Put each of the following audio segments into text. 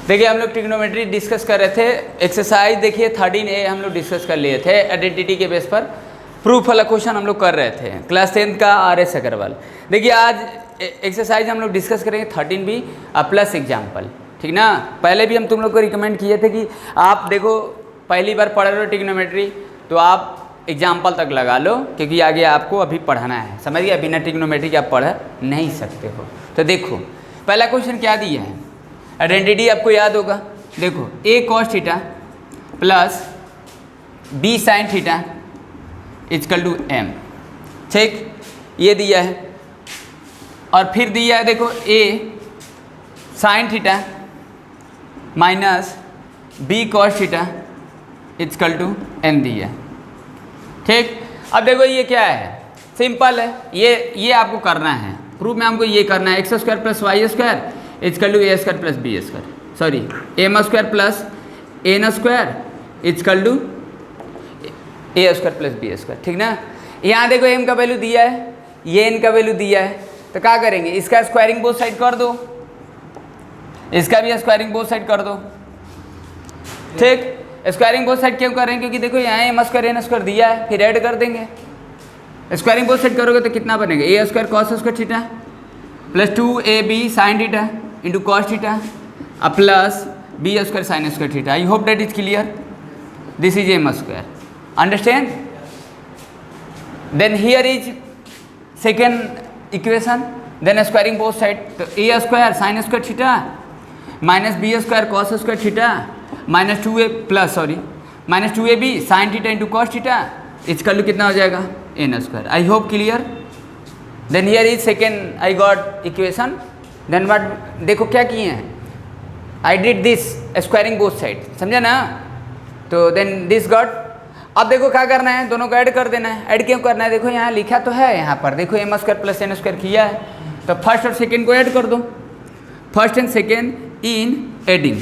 देखिए हम लोग ट्रिग्नोमेट्री डिस्कस कर रहे थे। एक्सरसाइज देखिए 13A हम लोग डिस्कस कर लिए थे। आइडेंटिटी के बेस पर प्रूफ वाला क्वेश्चन हम लोग कर रहे थे, क्लास 10th का RS अग्रवाल। देखिए आज एक्सरसाइज हम लोग डिस्कस करेंगे 13B प्लस एग्जाम्पल, ठीक ना। पहले भी हम तुम लोग को रिकमेंड किए थे कि आप देखो पहली बार पढ़ रहे हो ट्रिग्नोमेट्री तो आप एग्जाम्पल तक लगा लो, क्योंकि आगे आपको अभी पढ़ना है, समझ गया। बिना ट्रिग्नोमेट्री के आप पढ़ नहीं सकते हो। तो देखो पहला क्वेश्चन क्या दिया है, आइडेंटिटी आपको याद होगा। देखो a cos theta plus b sin theta equal to m, ठीक, ये दिया है। और फिर दिया है देखो a sin theta minus b cos theta equal to n दिया है, ठीक। अब देखो ये क्या है, सिंपल है, ये आपको करना है प्रूफ में। हमको ये करना है x² plus y square equal to a square plus b square, sorry m square plus n square equal to a square plus b square, ठीक ना। यहाँ देखो m का वैल्यू दिया है, ये n का वैल्यू दिया है, तो क्या करेंगे, इसका स्क्वायरिंग बोथ साइड कर दो, इसका भी स्क्वायरिंग बोथ साइड कर दो, ठीक। स्क्वायरिंग बोथ साइड क्यों कर रहे हैं, क्योंकि देखो यहाँ m स्क्वायर n स्क्वायर दिया है, फिर ऐड कर देंगे। स्क्वायरिंग बोथ साइड करोगे तो कितना बनेगा, a square cos square theta plus 2ab sine theta into cos theta plus b square sine square theta. I hope that is clear. This is m square, understand. Then here is second equation, then squaring both side, तो a square sine square theta minus b square cos square theta minus 2a plus sorry minus 2ab sine theta into cos theta equal to कितना हो जाएगा, n square. I hope clear. Then here is second I got equation. Then what, देखो क्या किए हैं, I did this squaring both side, समझा ना। तो देन दिस गॉट, अब देखो क्या करना है, दोनों को ऐड कर देना है। ऐड क्यों करना है, देखो यहाँ लिखा तो है, यहाँ पर देखो m square plus n square किया है, तो फर्स्ट और सेकेंड को ऐड कर दो, first and second in adding,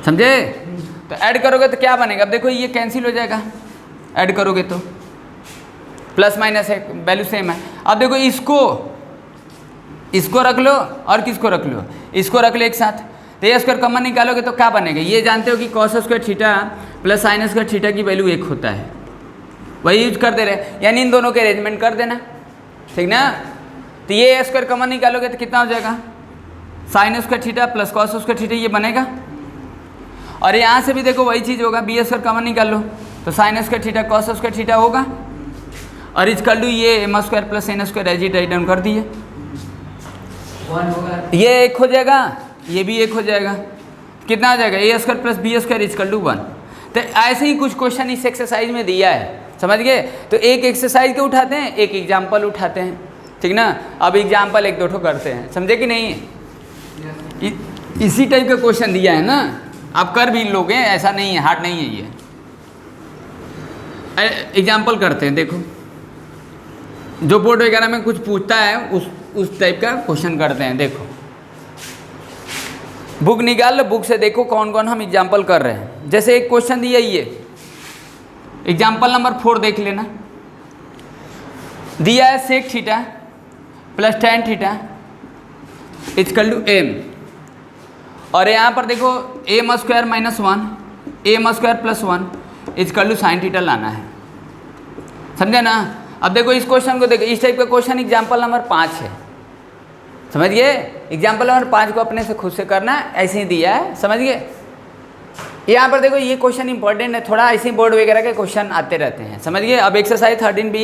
समझे। तो ऐड करोगे तो क्या बनेगा, अब देखो ये कैंसिल हो जाएगा, ऐड करोगे तो प्लस माइनस है, वैल्यू सेम है। अब देखो इसको रख लो और किसको रख लो, इसको रख लो एक साथ, तो a स्क्वायर कॉमन निकालोगे तो क्या बनेगा, ये जानते हो कि cos square theta plus sine square theta की वैल्यू 1 होता है, वही यूज कर दे रहे, यानी इन दोनों के अरेंजमेंट कर देना, ठीक ना। तो ये a स्क्वायर कॉमन निकालोगे तो कितना हो जाएगा, sign square theta plus cos square theta, ये बनेगा। और यहाँ से भी देखो वही चीज़ होगा, b स्क्वायर कॉमन निकाल लो तो sine square theta cos square theta होगा, और इक्वल टू ये m square plus n square as it write down कर दिए, ये 1 हो जाएगा, ये भी 1 हो जाएगा, कितना हो जाएगा, a square plus b square equal to 1। तो ऐसे ही कुछ क्वेश्चन इस एक्सरसाइज में दिया है, समझ गए। तो एक एक्सरसाइज के उठाते हैं, एक एग्जाम्पल उठाते हैं, ठीक ना। अब एग्जाम्पल 1-2 करते हैं, समझे कि नहीं। इसी टाइप का क्वेश्चन दिया है ना, आप कर भी लोगे, ऐसा नहीं है, हार्ड नहीं है ये। एग्जाम्पल करते हैं, देखो जो बोर्ड वगैरह में कुछ पूछता है उस टाइप का क्वेश्चन करते हैं। देखो बुक निकाल लो, बुक से देखो कौन कौन हम एग्जाम्पल कर रहे हैं। जैसे एक क्वेश्चन दिया, ये एग्जाम्पल नंबर 4 देख लेना। दिया है sec theta plus tan theta equal to m, और यहाँ पर देखो m square minus 1 m square plus 1 equal to sine theta लाना है, समझे ना। अब देखो इस क्वेश्चन को देखो, इस टाइप का क्वेश्चन एग्जाम्पल नंबर 5 है, समझ गए। एग्जाम्पल नंबर 5 को अपने से खुद से करना, ऐसे ही दिया है, समझ गए। यहाँ पर देखो ये क्वेश्चन इंपॉर्टेंट है थोड़ा, ऐसे ही बोर्ड वगैरह के क्वेश्चन आते रहते हैं, समझ गए। अब एक्सरसाइज 13B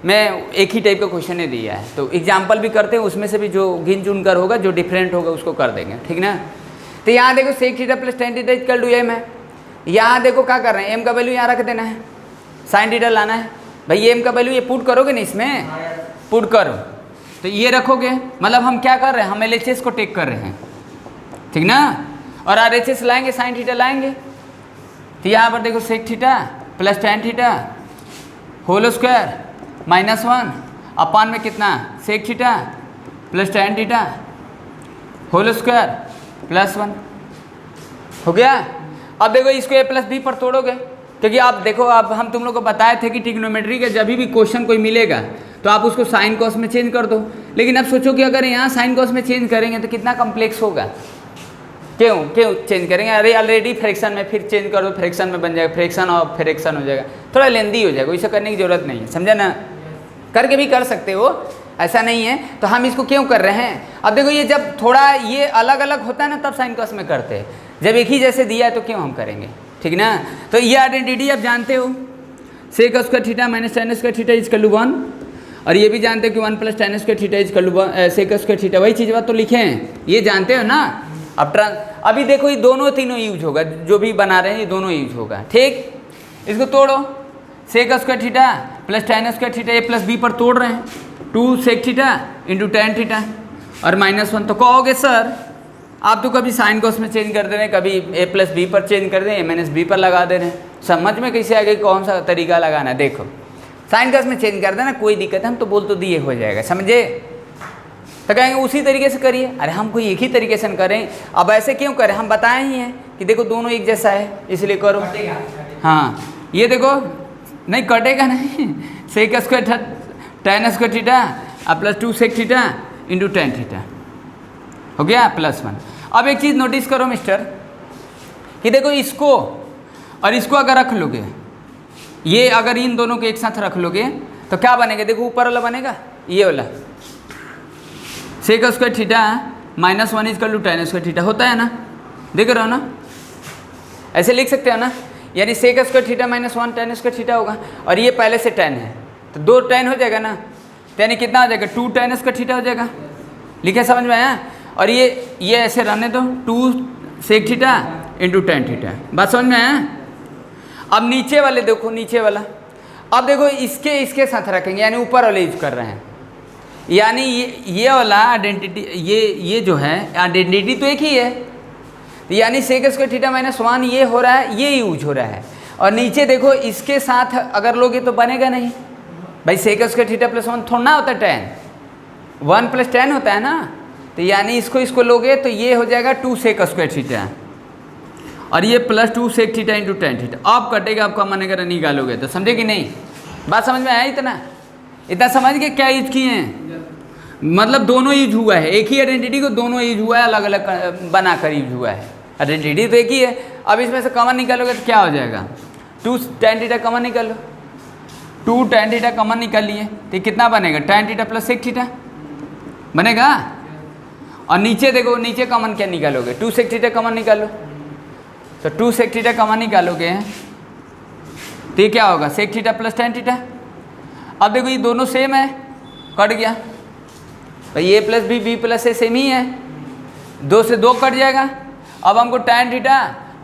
में एक ही टाइप का क्वेश्चन ने दिया है, तो एग्जाम्पल भी करते हैं, उसमें से भी जो गिन चुन कर होगा, जो डिफरेंट होगा उसको कर देंगे, ठीक ना। तो यहाँ देखो sec theta plus tan theta equal to m है। यहाँ देखो क्या कर रहे हैं, m का वैल्यू यहाँ रख देना है, साइन थीटा लाना है। भाई m का वैल्यू ये पुट करोगे ना, इसमें पुट करो तो ये रखोगे, मतलब हम क्या कर रहे हैं, हम LHS को टेक कर रहे हैं, ठीक ना। और RHS लाएंगे, साइन थीटा लाएंगे, तो यहाँ पर देखो sec theta plus tan theta whole square minus 1 upon में कितना, sec theta plus tan theta whole square plus 1 हो गया। अब देखो इसको a प्लस b पर तोड़ोगे, क्योंकि आप देखो, अब हम तुम लोग को बताए थे कि ट्रिग्नोमेट्री का जब भी क्वेश्चन कोई मिलेगा तो आप उसको साइन कॉस में चेंज कर दो। लेकिन अब सोचो कि अगर यहाँ साइन कॉस में चेंज करेंगे तो कितना कॉम्प्लेक्स होगा, क्यों क्यों चेंज करेंगे? अरे ऑलरेडी फ्रैक्शन में, फिर चेंज कर दो फ्रैक्शन में बन जाएगा, फ्रैक्शन और फ्रैक्शन हो जाएगा, थोड़ा लेंदी हो जाएगा, इसे करने की ज़रूरत नहीं है, समझा ना? करके भी कर सकते हो, ऐसा नहीं है। तो हम इसको क्यों कर रहे हैं? अब देखो ये जब थोड़ा ये अलग अलग होता है ना तब साइन कॉस में करते हैं, जब एक ही जैसे दिया है तो क्यों हम करेंगे, ठीक ना? तो ये आइडेंटिटी आप जानते हो, sec square theta minus tan square theta is equal to 1, और ये भी जानते हो कि 1 plus tan square theta is equal to sec square theta, वही चीज़ बात तो लिखे हैं, ये जानते हो ना? अब अभी देखो ये दोनों तीनों यूज होगा, जो भी बना रहे हैं ये दोनों यूज होगा, ठीक? इसको तोड़ो, sec square theta plus tan square theta, A plus B पर तोड़ रहे हैं, 2 sec theta into tan theta और -1। तो कहोगे सर आप तो कभी साइन कॉस में चेंज कर दे रहे हैं, कभी ए प्लस बी पर चेंज कर दें, ए माइनस बी पर लगा दे रहे हैं, समझ में कैसे आ गई कौन सा तरीका लगाना है? देखो साइन कॉस में चेंज कर देना, कोई दिक्कत है, हम तो बोल तो दिए हो जाएगा, समझे? तो कहेंगे उसी तरीके से करिए, अरे हम कोई एक ही तरीके से करें, अब ऐसे क्यों करें? हम बताए ही हैं कि देखो दोनों एक जैसा है इसलिए करो। हाँ ये देखो नहीं कटेगा नहीं, sec square tan square theta plus 2 sec theta into tan theta हो गया +1। अब एक चीज़ नोटिस करो मिस्टर कि देखो इसको और इसको अगर रख लोगे, ये अगर इन दोनों को एक साथ रख लोगे तो क्या बनेगा? देखो ऊपर वाला बनेगा ये वाला, sec square theta -1 is equal to tan square theta होता है ना, देख रहे हो ना? ऐसे लिख सकते हो ना, यानी sec square theta -1 tan square theta होगा, और ये पहले से 10 है तो 2 10 हो जाएगा ना, तो यानी कितना हो जाएगा? 2 टेन स्क्वायर थीटा हो जाएगा, लिखे समझ में आया? और ये ऐसे रहने दो, 2 sec theta into tan theta, बात समझ में आया? अब नीचे वाले देखो, नीचे वाला अब देखो इसके साथ रखेंगे, यानी ऊपर वाले यूज कर रहे हैं, यानी ये वाला आइडेंटिटी, ये जो है आइडेंटिटी तो एक ही है, यानी सेक स्क्वायर थीटा -1 ये हो रहा है, ये यूज हो रहा है, और नीचे देखो इसके साथ अगर लोगे तो बनेगा नहीं भाई, सेक स्क्वायर थीटा +1 थोड़ा ना होता है 10, 1 + 10 होता है ना, तो यानी इसको लोगे तो ये हो जाएगा 2 सेक स्क्वायर थीटा और ये +2 sec theta into tan theta. अब कटेगा आपका मन अगर निकालोगे तो, समझे कि नहीं? बात समझ में आया? इतना समझ के क्या यूज किए हैं, मतलब दोनों यूज हुआ है, एक ही आइडेंटिटी को दोनों यूज हुआ है, अलग अलग बनाकर यूज हुआ है, आइडेंटिटी तो एक ही है। अब इसमें से कॉमन निकालोगे तो क्या हो जाएगा? 2 टेन थीटा कॉमन निकालो, 2 टेन थीटा कॉमन निकाल लिए तो कितना बनेगा? Tan theta plus sec theta बनेगा, और नीचे देखो नीचे कॉमन क्या निकालोगे? 2 सेक थीटा कॉमन निकालो, तो 2 सेक थीटा कॉमन निकालोगे तो ये क्या होगा? Sec theta plus tan theta. अब देखो ये दोनों सेम है, कट गया भाई, a plus b plus a same ही है, 2 से 2 कट जाएगा। अब हमको टेन थीटा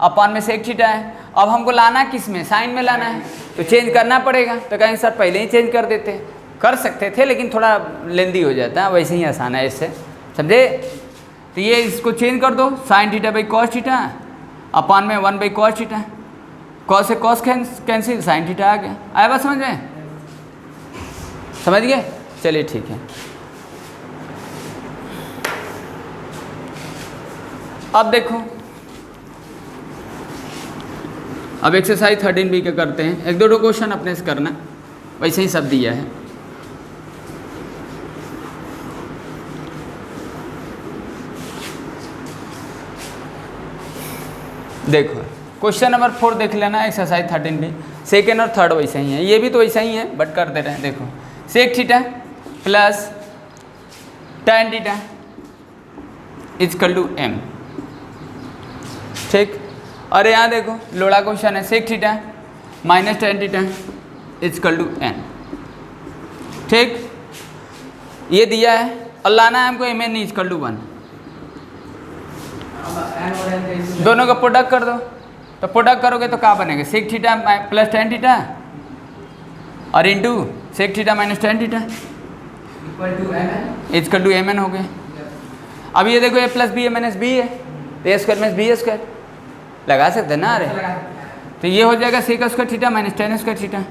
अपन में सेक थीटा है, अब हमको लाना किस में? साइन में लाना है, तो चेंज करना पड़ेगा। तो कहेंगे सर पहले ही चेंज कर देते, कर सकते थे लेकिन थोड़ा लेंदी हो जाता है, वैसे ही आसान है इससे, समझे? तो ये इसको चेंज कर दो, sine theta by cos theta अपन में 1 बाई कॉस थीटा, कॉस से कॉस कैंसिल, साइन थीटा आ गया। आया बात समझ में? समझ गए? चलिए ठीक है। अब देखो, अब एक्सरसाइज 13B के करते हैं, 1-2 क्वेश्चन अपने से करना, वैसे ही सब दिया है। देखो क्वेश्चन नंबर 4 देख लेना, एक्सरसाइज 13B, सेकेंड और थर्ड वैसे ही है, ये भी तो वैसा ही है बट कर दे रहे हैं। देखो sec theta plus tan theta is equal to m, ठीक। और यहाँ देखो लोड़ा क्वेश्चन है, sec theta minus tan theta is equal to n, ठीक। ये दिया है और लाना है हमको mn इज इक्वल टू 1, दोनों का प्रोडक्ट कर दो, तो प्रोडक्ट करोगे तो क्या बनेगा? Sec theta plus tan theta और into sec theta minus tan theta is equal to mn हो गए। अब ये देखो a plus B minus B है, तो A square minus B square लगा सकते हैं ना, अरे तो ये हो जाएगा sec square theta minus tan square theta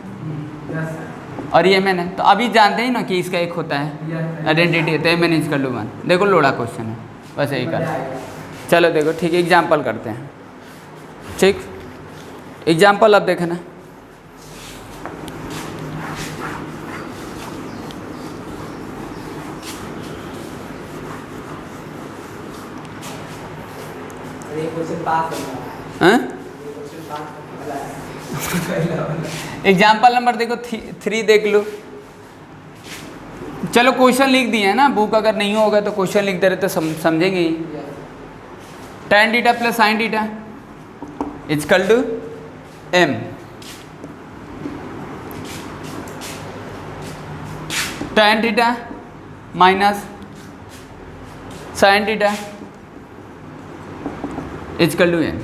और ये mn है। तो अभी जानते हैं ना कि इसका एक होता है आइडेंटिटी है, तो mn इज इक्वल टू 1। देखो लोड़ा क्वेश्चन है, बस यही कर। चलो देखो ठीक है, एग्जाम्पल करते हैं, ठीक। एग्जाम्पल अब देखना, एग्जाम्पल नंबर देखो 3 देख लो। चलो क्वेश्चन लिख दिए हैं ना, बुक अगर नहीं होगा तो क्वेश्चन लिख दे रहे तो समझेंगे ही। tan theta plus sin theta equal to m tan theta minus sin theta equal to m।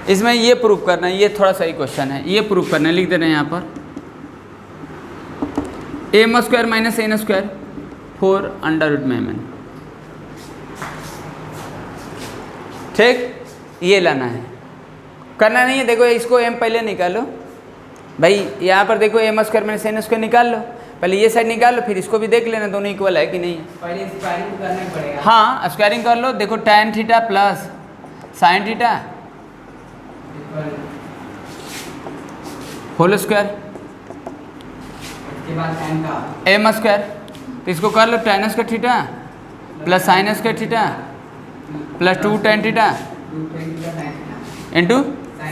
इसमें ये प्रूफ करना है, ये थोड़ा सही क्वेश्चन है, ये प्रूफ करना है, लिख दे रहे हैं यहाँ पर m square minus n square 4 under root में mn। ठीक, ये लाना है, करना नहीं है। देखो इसको m पहले निकालो भाई, यहाँ पर देखो m square minus n square निकाल लो, पहले ये साइड निकाल लो, फिर इसको भी देख लेना दोनों इक्वल है कि नहीं है। पहले स्क्वायरिंग करना पड़ेगा। हाँ स्क्वायरिंग कर लो। देखो tan theta plus sin theta whole square उसके बाद n का m स्क्वायर, तो इसको कर लो tan square theta plus sin square theta plus 2 tan theta into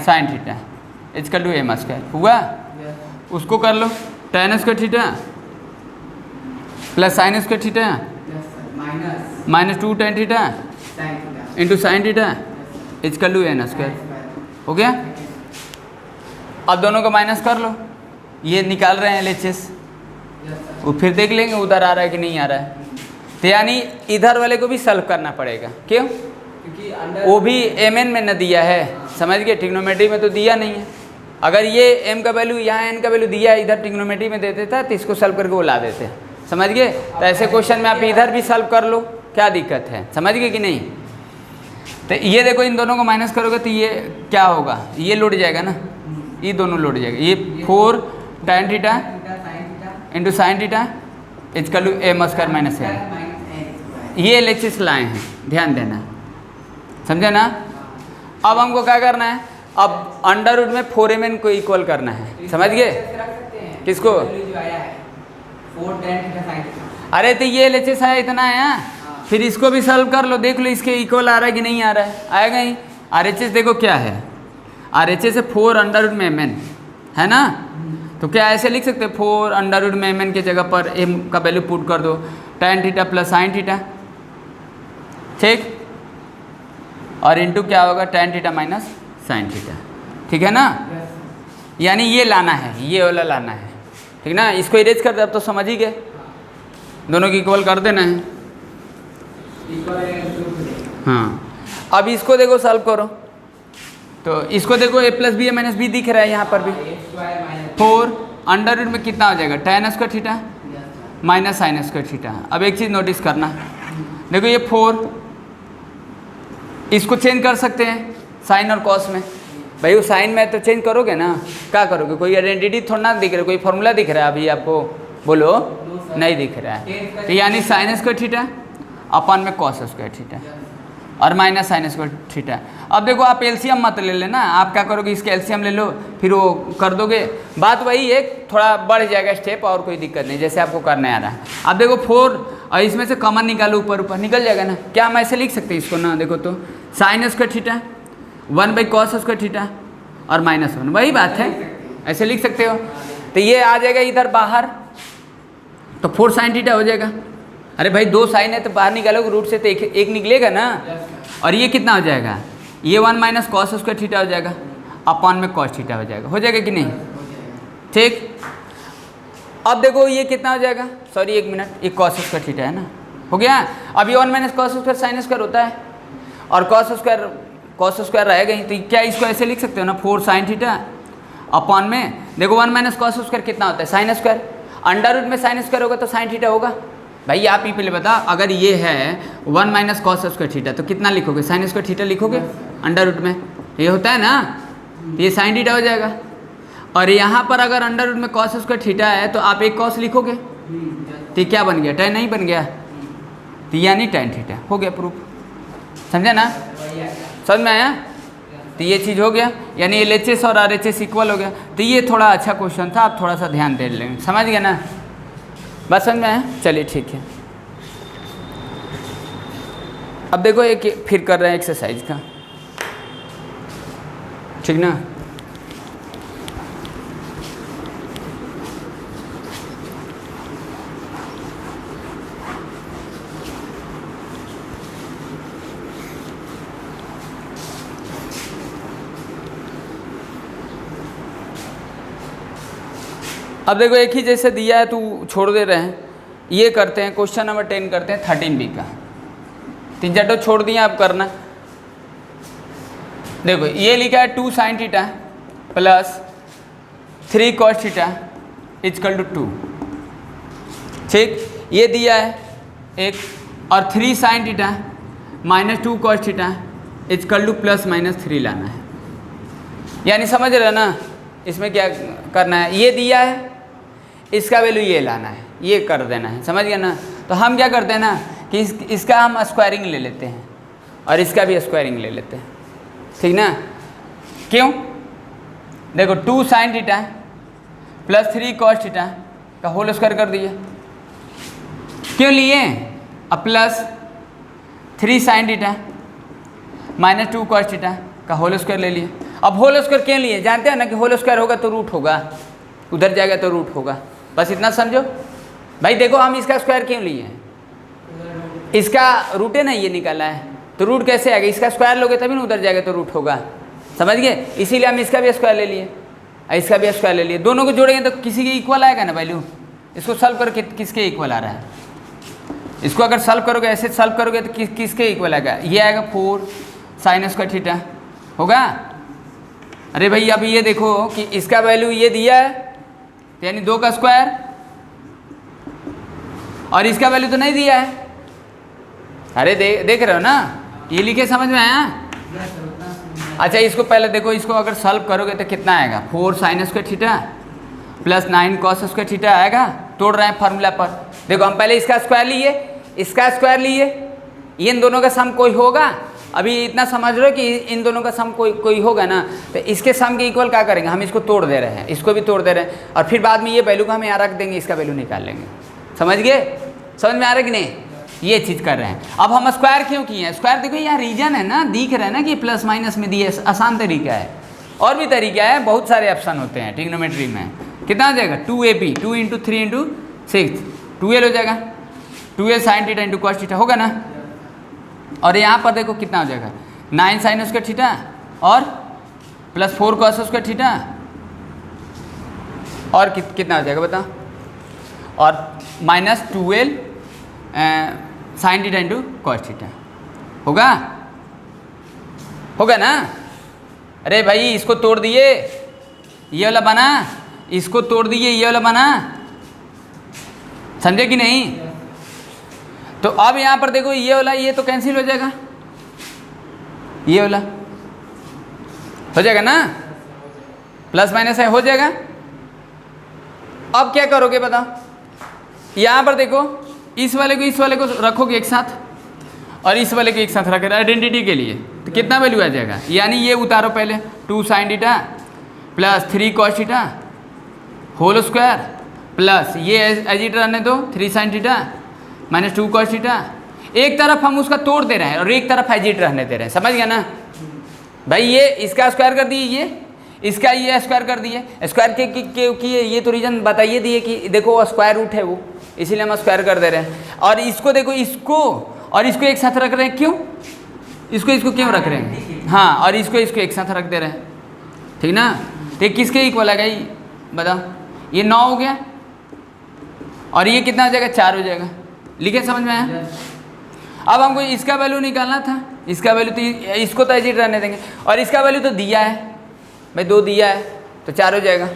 sin theta equal to m square हुआ। उसको कर लो tan square theta plus sin square theta minus 2 tan theta into sin theta equal to n square हो गया। अब दोनों को minus कर लो, ये निकाल रहे हैं LHS, वो फिर देख लेंगे उधर आ रहा है कि नहीं आ रहा है। तो यानी इधर वाले को भी सॉल्व करना पड़ेगा, क्यों? क्योंकि वो भी mn में न दिया है, समझ गए? ट्रिग्नोमेट्री में तो दिया नहीं है। अगर ये m का वैल्यू यहाँ n का वैल्यू दिया है, इधर ट्रिग्नोमेट्री में देते था तो इसको सॉल्व करके वो ला देते, समझ गए? तो ऐसे क्वेश्चन में आप इधर भी सॉल्व कर लो, क्या दिक्कत है, समझ गए कि नहीं? तो ये देखो इन दोनों को माइनस करोगे तो ये क्या होगा, ये लौट जाएगा ना, ये दोनों लौट जाएगा। ये 4 tan theta into sine theta equal to m square minus n। ये LHS लाए हैं, ध्यान देना, समझे ना? अब हमको क्या करना है, अब अंडर रूट में 4mn को इक्वल करना है, समझ गए? किसको? अरे तो ये LHS है, इतना है, फिर इसको भी सॉल्व कर लो, देख लो इसके इक्वल आ रहा है कि नहीं आ रहा है, आएगा ही। RHS देखो क्या है, RHS है 4 अंडर रूट में mn, है ना? तो क्या ऐसे लिख सकते हैं, 4 अंडर रूट में mn के जगह पर m का वैल्यू पुट कर दो, tan theta plus sin theta, ठीक, और इनटू क्या होगा, tan theta minus sin theta, ठीक है ना? यानी ये लाना है, ये वाला लाना है, ठीक ना? इसको इरेज कर दे, अब तो समझ ही गए, दोनों की इक्वल कर देना है। हाँ, अब इसको देखो सॉल्व करो, तो इसको देखो a plus b a minus b दिख रहा है यहाँ पर भी। 4 अंडर रूट में कितना हो जाएगा, tan square theta minus sin square theta. अब एक चीज़ नोटिस करना, देखो ये 4 इसको चेंज कर सकते हैं साइन और कॉस में, भाई वो साइन में तो चेंज करोगे ना, क्या करोगे? कोई आइडेंटिटी थोड़ा ना दिख रहा है, कोई फॉर्मूला दिख रहा है अभी आपको, बोलो नहीं दिख रहा है। तो यानी sin स्क्वायर थीटा अपन में कॉस स्क्वायर थीटा और माइनस sin स्क्वायर थीटा। अब देखो आप एलसीएम मत ले लेना, आप क्या करोगे, इसके एलसीएम ले लो, फिर वो कर दोगे, बात वही है, थोड़ा बढ़ जाएगा स्टेप, और कोई दिक्कत नहीं, जैसे आपको करने आ रहा है। अब देखो 4 और इसमें से कॉमन निकालो, ऊपर ऊपर निकल जाएगा ना, क्या हम ऐसे लिख सकते हैं इसको ना, देखो तो sin square theta 1/cos square theta और -1, वही बात है, ऐसे लिख सकते हो। तो ये आ जाएगा इधर बाहर, तो 4 sin थीटा हो जाएगा। अरे भाई 2 साइन है तो बाहर निकालोगे रूट से तो एक निकलेगा ना, और ये कितना हो जाएगा, ये 1 - cos स्क्वायर थीटा हो जाएगा, अपन में cos थीटा हो जाएगा, हो जाएगा कि नहीं? ठीक, अब देखो ये कितना हो जाएगा, सॉरी एक मिनट, ये cos स्क्वायर थीटा है ना, हो गया। अब ये 1 - cos स्क्वायर sin स्क्वायर होता है, और cos स्क्वायर रहेगा ही, तो क्या इसको ऐसे लिख सकते हो ना, 4 sin थीटा अपन में, देखो 1 - cos स्क्वायर कितना होता है, sin स्क्वायर, अंडर रूट में sin स्क्वायर होगा तो sin थीटा होगा। भाई आप ही पहले बता, अगर ये है 1 - cos स्क्वायर थीटा तो कितना लिखोगे, sin स्क्वायर थीटा लिखोगे अंडर रूट में, ये होता है ना, तो ये sin थीटा हो जाएगा। और यहाँ पर अगर अंडर रूट में cos स्क्वायर थीटा है तो आप एक cos लिखोगे, तो क्या बन गया, tan नहीं बन गया, तो यानी tan थीटा हो गया प्रूफ, समझे ना? समझ में आया? तो ये चीज़ हो गया, यानी LHS और RHS इक्वल हो गया। तो ये थोड़ा अच्छा क्वेश्चन था, आप थोड़ा सा ध्यान दे लेंगे, समझ गए ना? बस समझ में आया? चलिए ठीक है। अब देखो एक फिर कर रहे हैं एक्सरसाइज का, ठीक ना। अब देखो एक ही जैसे दिया है तो छोड़ दे रहे हैं। ये करते हैं क्वेश्चन नंबर 10 करते हैं 13B का। 3 चार तो छोड़ दिया, अब करना। देखो ये लिखा है 2 sin theta plus 3 cos theta equal to 2, ठीक। ये दिया है एक, और 3 sin theta minus 2 cos theta equal to plus minus 3 लाना है। यानी समझ रहे ना इसमें क्या करना है। ये दिया है, इसका वैल्यू ये लाना है, ये कर देना है, समझ गया ना। तो हम क्या करते हैं ना कि इसका हम स्क्वायरिंग ले लेते हैं और इसका भी स्क्वायरिंग ले लेते हैं, ठीक ना। क्यों? देखो 2 sin theta plus 3 cos theta का होल स्क्वायर कर दिए। क्यों लिए? अब plus 3 sin theta minus 2 cos theta का होल स्क्वायर ले लिए। अब होल स्क्वायर क्यों लिए? जानते हैं ना कि होल स्क्वायर होगा तो रूट होगा, उधर जाएगा तो रूट होगा, बस इतना समझो भाई। देखो हम इसका स्क्वायर क्यों लिए हैं, इसका रूट है ना, ये निकाला है तो रूट कैसे आएगा? इसका स्क्वायर लोगे तभी ना उधर जाएगा तो रूट होगा, समझ गए। इसीलिए हम इसका भी स्क्वायर ले लिए और इसका भी स्क्वायर ले लिए। दोनों को जोड़ेंगे तो किसी के इक्वल आएगा ना वैल्यू। इसको सॉल्व करके किसके इक्वल आ रहा है? इसको अगर सॉल्व करोगे, ऐसे सॉल्व करोगे तो किसके इक्वल आएगा? ये आएगा 4 sin स्क्वायर थीटा होगा। अरे भाई अब ये देखो कि इसका वैल्यू ये दिया है यानी 2 का स्क्वायर, और इसका वैल्यू तो नहीं दिया है। अरे देख रहे हो ना, ये लिखे समझ में आया? अच्छा इसको पहले देखो, इसको अगर सॉल्व करोगे तो कितना आएगा? 4 sin square theta plus 9 cos square theta आएगा। तोड़ रहे हैं फार्मूला पर। देखो हम पहले इसका स्क्वायर लिए, इसका स्क्वायर लिए, इन दोनों का सम कोई होगा। अभी इतना समझ रहे हो कि इन दोनों का सम कोई होगा ना, तो इसके सम के इक्वल क्या करेंगे? हम इसको तोड़ दे रहे हैं, इसको भी तोड़ दे रहे हैं, और फिर बाद में ये वैल्यू को हम यहाँ रख देंगे, इसका वैल्यू निकाल लेंगे। समझ गए? समझ में आ रहा है कि नहीं? ये चीज़ कर रहे हैं। अब हम स्क्वायर क्यों किए हैं? स्क्वायर देखो यहाँ रीजन है ना, दिख रहा है ना कि प्लस माइनस में दिए, आसान तरीका है। और भी तरीका है, बहुत सारे ऑप्शन होते हैं ट्रिग्नोमेट्री में। कितना हो जाएगा? 2ab 2 × 3 × 6 12 हो जाएगा। 2a sin theta into cos theta होगा ना। और यहाँ पर देखो कितना हो जाएगा? 9 sin स्क्वायर थीटा और प्लस 4 cos स्क्वायर थीटा, और कितना हो जाएगा बताओ? और minus 12 sin theta into cos theta होगा, होगा ना। अरे भाई इसको तोड़ दिए, ये वाला बना, इसको तोड़ दिए, ये वाला बना, समझे कि नहीं? तो अब यहाँ पर देखो ये वाला, ये तो कैंसिल हो जाएगा, ये वाला हो जाएगा ना, प्लस माइनस है हो जाएगा। अब क्या करोगे बताओ? यहाँ पर देखो इस वाले को रखोगे एक साथ और इस वाले को एक साथ रख रहे आइडेंटिटी के लिए, तो कितना वैल्यू आ जाएगा? यानी ये उतारो पहले 2 sin theta plus 3 cos theta whole square plus ये एज इट रहने दो 3 sin theta minus 2 cos theta. एक तरफ हम उसका तोड़ दे रहे हैं और एक तरफ एज इट रहने दे रहे हैं, समझ गया ना भाई। ये इसका स्क्वायर कर दिए, ये इसका ये स्क्वायर कर दिए। स्क्वायर के ये तो रीजन बताइए दिए कि देखो स्क्वायर रूट है वो, इसीलिए हम स्क्वायर कर दे रहे हैं। और इसको देखो, इसको और इसको एक साथ रख रहे हैं, क्यों? इसको क्यों रख रहे हैं? हाँ, और इसको एक साथ रख दे रहे हैं, ठीक ना। तो ये किसके इक्वल आ गया ये बताओ? ये 9 हो गया और ये कितना हो जाएगा? 4 हो जाएगा। लिखे समझ में आया? अब हमको इसका वैल्यू निकालना था, इसका वैल्यू तो इसको तो एजिट रहने देंगे, और इसका वैल्यू तो दिया है भाई, 2 दिया है तो 4 हो जाएगा।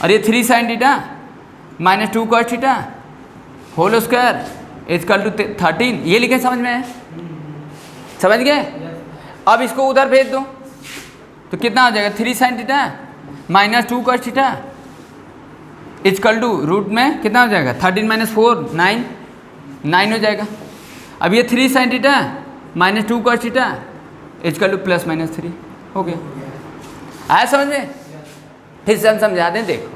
और ये 3 sin theta minus 2 cos theta whole square equal to 13, ये लिखे समझ में है? समझ गए? अब इसको उधर भेज दो तो कितना हो जाएगा? 3 sin theta minus 2 cos theta equal to root में कितना हो जाएगा? 13 माइनस 4 9 हो जाएगा। अब ये 3 sin theta minus 2 cos theta equal to plus minus 3 हो गया। आया समझ में? फिर से हम समझा दें। देखो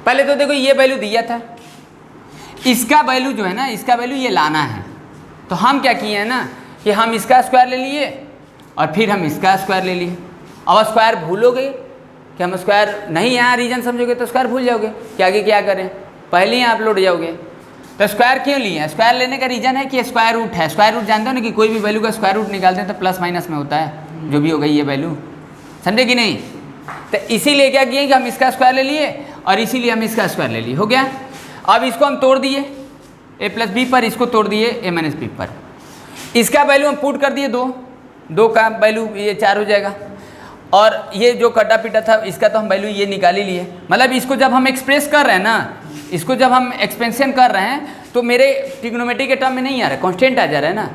पहले तो देखो ये वैल्यू दिया था, इसका वैल्यू जो है ना, इसका वैल्यू ये लाना है, तो हम क्या किए हैं ना कि हम इसका स्क्वायर ले लिए और फिर हम इसका स्क्वायर ले लिए। अब स्क्वायर भूलोगे कि हम स्क्वायर नहीं यहाँ रीजन समझोगे तो स्क्वायर भूल जाओगे कि आगे क्या करें, पहले ही आप लौट जाओगे। तो स्क्वायर क्यों लिए? स्क्वायर लेने का रीजन है कि स्क्वायर रूट है। स्क्वायर रूट जानते हो ना कि कोई भी वैल्यू का स्क्वायर रूट निकालते हैं तो प्लस माइनस में होता है, जो भी हो गई ये वैल्यू, समझे कि नहीं? तो इसीलिए क्या किए कि हम इसका स्क्वायर ले लिए और इसीलिए हम इसका स्क्वायर ले लिए, हो गया। अब इसको हम तोड़ दिए a प्लस बी पर, इसको तोड़ दिए a माइनस बी पर। इसका वैल्यू हम पुट कर दिए 2 का वैल्यू ये 4 हो जाएगा। और ये जो कटा पिटा था इसका तो हम वैल्यू ये निकाल ही लिए। मतलब इसको जब हम एक्सप्रेस कर रहे हैं ना, इसको जब हम एक्सपेंशन कर रहे हैं तो मेरे ट्रिग्नोमेट्री के टर्म में नहीं आ रहा है, कांस्टेंट आ जा रहा है ना,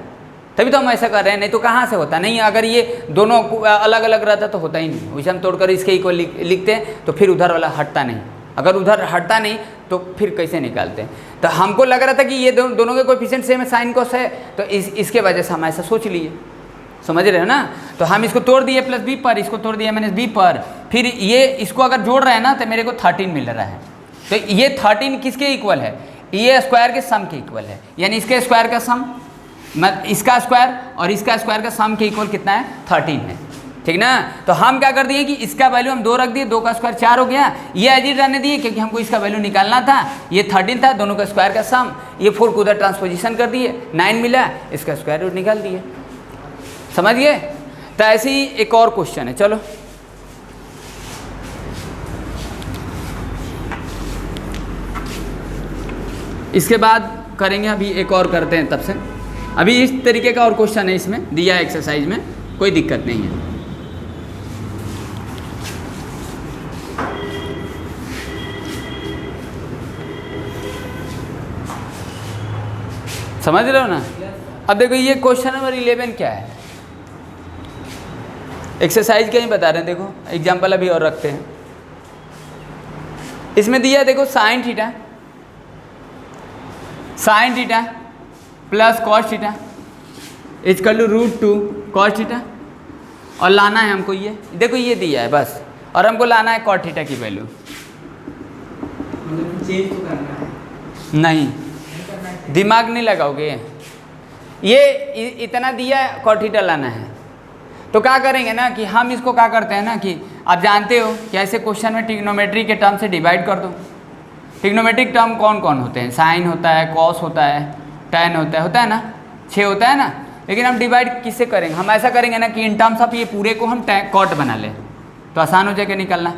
तभी तो हम ऐसा कर रहे हैं, नहीं तो कहाँ से होता नहीं। अगर ये दोनों अलग अलग रहता तो होता ही नहीं। वैसे हम तोड़कर इसके इक्वल लिखते हैं तो फिर उधर वाला हटता नहीं, अगर उधर हटता नहीं तो फिर कैसे निकालते हैं। तो हमको लग रहा था कि ये दोनों के कोएफिशिएंट सेम है, साइन कोस है, तो इसके वजह से हम ऐसा सोच लिए, समझ रहे हो ना। तो हम इसको तोड़ दिए प्लस बी पर, इसको तोड़ दिया माइनस बी पर, फिर ये इसको अगर जोड़ रहे हैं ना तो मेरे को 13 मिल रहा है। तो ये 13 किसके इक्वल है? ये स्क्वायर के सम के इक्वल है, यानी इसके स्क्वायर का सम, इसका स्क्वायर और इसका स्क्वायर का सम के इक्वल कितना है? 13 है, ठीक ना। तो हम क्या कर दिए कि इसका वैल्यू हम 2 रख दिए, 2 का स्क्वायर 4 हो गया। ये एडिट रहने दिए क्योंकि हमको इसका वैल्यू निकालना था। ये 13 था, दोनों का स्क्वायर का सम, ये 4 को उधर ट्रांसपोजिशन कर दिए, 9 मिला, इसका स्क्वायर रूट निकाल दिए, समझ गए। तो ऐसे ही एक और क्वेश्चन है, चलो इसके बाद करेंगे, अभी एक और करते हैं तब से। अभी इस तरीके का और क्वेश्चन है इसमें दिया एक्सरसाइज में, कोई दिक्कत नहीं है। समझ रहे हो ना। अब देखो ये क्वेश्चन नंबर 11 क्या है, एक्सरसाइज का ही बता रहे हैं। देखो एग्जाम्पल अभी और रखते हैं। इसमें दिया है देखो sine theta plus cos theta equal to √2 cos theta, और लाना है हमको ये, देखो ये दिया है बस, और हमको लाना है कॉट थीटा की वैल्यू। मतलब चेंज तो करना है, नहीं, करना है। दिमाग नहीं लगाओगे, ये इतना दिया है, कॉट थीटा लाना है। तो क्या करेंगे ना कि हम इसको क्या करते हैं ना कि आप जानते हो कि ऐसे क्वेश्चन में ट्रिग्नोमेट्री के टर्म से डिवाइड कर दो। ट्रिग्नोमेट्रिक टर्म कौन कौन होते हैं? साइन होता है, कॉस होता है, टैन होता है ना, 6 होता है ना। लेकिन हम डिवाइड किससे करेंगे? हम ऐसा करेंगे ना कि इन टर्म्स ऑफ ये पूरे को हम कॉट बना लें तो आसान हो जाएगा निकलना।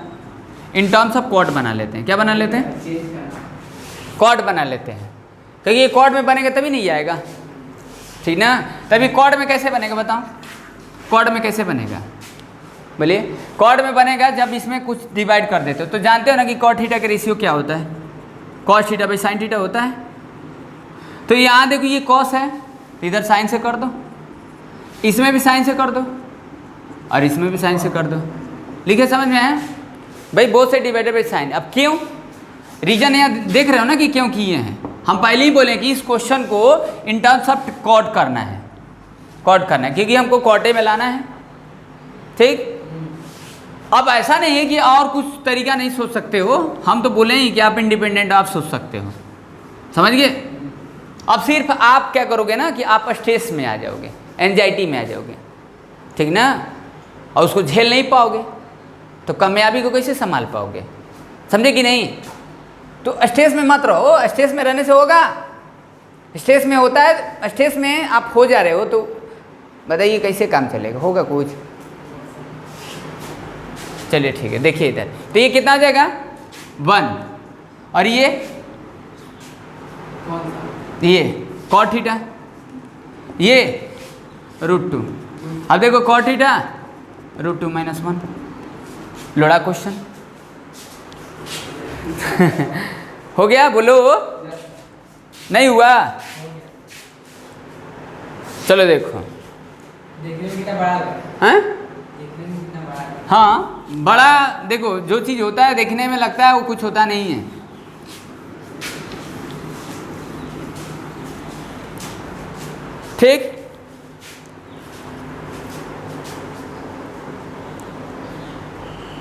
इन टर्म्स ऑफ कॉट बना लेते हैं, क्या बना लेते हैं? चेंज करना, कॉट बना लेते हैं, क्योंकि ये कॉट में बनेगा तभी नहीं आएगा, ठीक ना। तभी कॉट में कैसे बनेगा बताओ? कॉट में कैसे बनेगा बोलिए? कॉट में बनेगा जब इसमें कुछ डिवाइड कर देते हो। तो जानते हो ना कि कॉट थीटा का रेशियो क्या होता है? Cos theta by sine theta होता है। तो यहाँ देखो ये कॉस है, इधर साइन से कर दो, इसमें भी साइन से कर दो और इसमें भी साइन से कर दो। लिखे समझ में आया भाई? बोथ से डिवाइडेड बाई साइन। अब क्यों? रीजन यहाँ देख रहे हो ना कि क्यों किए हैं। हम पहले ही बोले कि इस क्वेश्चन को इन टर्म्स ऑफ कॉट करना है, कॉट करना है, क्योंकि हमको कॉटे में लाना है, ठीक। अब ऐसा नहीं है कि और कुछ तरीका नहीं सोच सकते हो, हम तो बोले ही कि आप इंडिपेंडेंट आप सोच सकते हो, समझ गए। अब सिर्फ आप क्या करोगे ना कि आप स्ट्रेस में आ जाओगे, एंजाइटी में आ जाओगे, ठीक ना, और उसको झेल नहीं पाओगे तो कामयाबी को कैसे संभाल पाओगे, समझे कि नहीं। तो स्ट्रेस में मत रहो, स्ट्रेस में रहने से होगा। स्ट्रेस में होता है, स्ट्रेस में आप हो जा रहे हो तो बताइए कैसे काम चलेगा, होगा कुछ? चलिए ठीक है, देखिए इधर तो ये कितना आ जाएगा 1, और ये कौन सा? ये कॉट थीटा, ये √2। अब देखो कॉट थीटा √2 - 1, लोड़ा क्वेश्चन हो गया? बोलो नहीं हुआ? चलो देखो, देखने में कितना बड़ा लग रहा है, हैं? देखने में कितना बड़ा है। हाँ बड़ा, देखो जो चीज़ होता है देखने में लगता है वो कुछ होता नहीं है। ठीक,